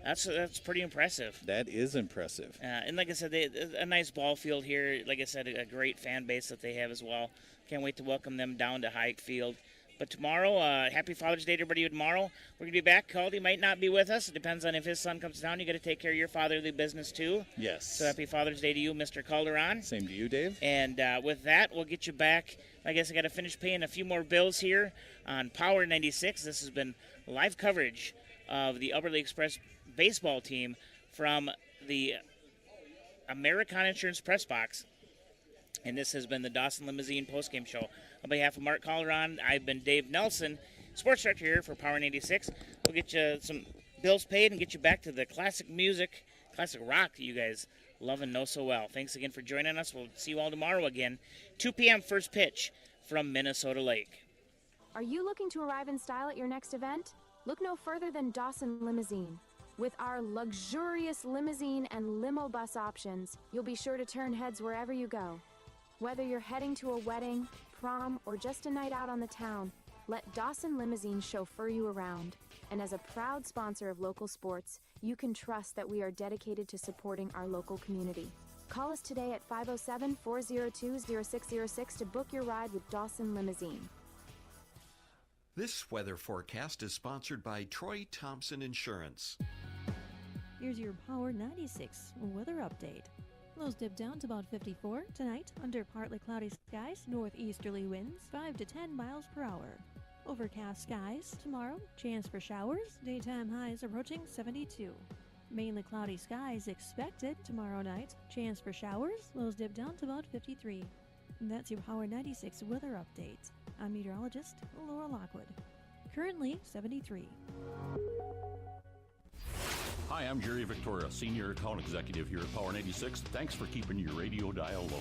That's pretty impressive. That is impressive. And like I said, a nice ball field here. Like I said, a great fan base that they have as well. Can't wait to welcome them down to Hike Field. But tomorrow, happy Father's Day to everybody tomorrow. We're going to be back. Caldy might not be with us. It depends on if his son comes down. You got to take care of your fatherly business, too. Yes. So happy Father's Day to you, Mr. Calderon. Same to you, Dave. And with that, we'll get you back. I guess I got to finish paying a few more bills here on Power 96. This has been live coverage of the Albertley Express baseball team from the Americana Insurance Press Box. And this has been the Dawson Limousine postgame show. On behalf of Mark Calderon, I've been Dave Nelson, sports director here for Power 96. We'll get you some bills paid and get you back to the classic music, classic rock that you guys love and know so well. Thanks again for joining us. We'll see you all tomorrow again. 2 p.m. first pitch from Minnesota Lake. Are you looking to arrive in style at your next event? Look no further than Dawson Limousine. With our luxurious limousine and limo bus options, you'll be sure to turn heads wherever you go. Whether you're heading to a wedding, prom, or just a night out on the town, let Dawson Limousine chauffeur you around. And as a proud sponsor of local sports, you can trust that we are dedicated to supporting our local community. Call us today at 507-402-0606 to book your ride with Dawson Limousine. This weather forecast is sponsored by Troy Thompson Insurance. Here's your Power 96 weather update. Lows dip down to about 54 tonight under partly cloudy skies, northeasterly winds 5 to 10 miles per hour. Overcast skies tomorrow, chance for showers, daytime highs approaching 72. Mainly cloudy skies expected tomorrow night, chance for showers, lows dip down to about 53. And that's your Power 96 weather update. I'm meteorologist Laura Lockwood. Currently 73. Hi, I'm Jerry Victoria, Senior Account Executive here at Power 96. Thanks for keeping your radio dial local.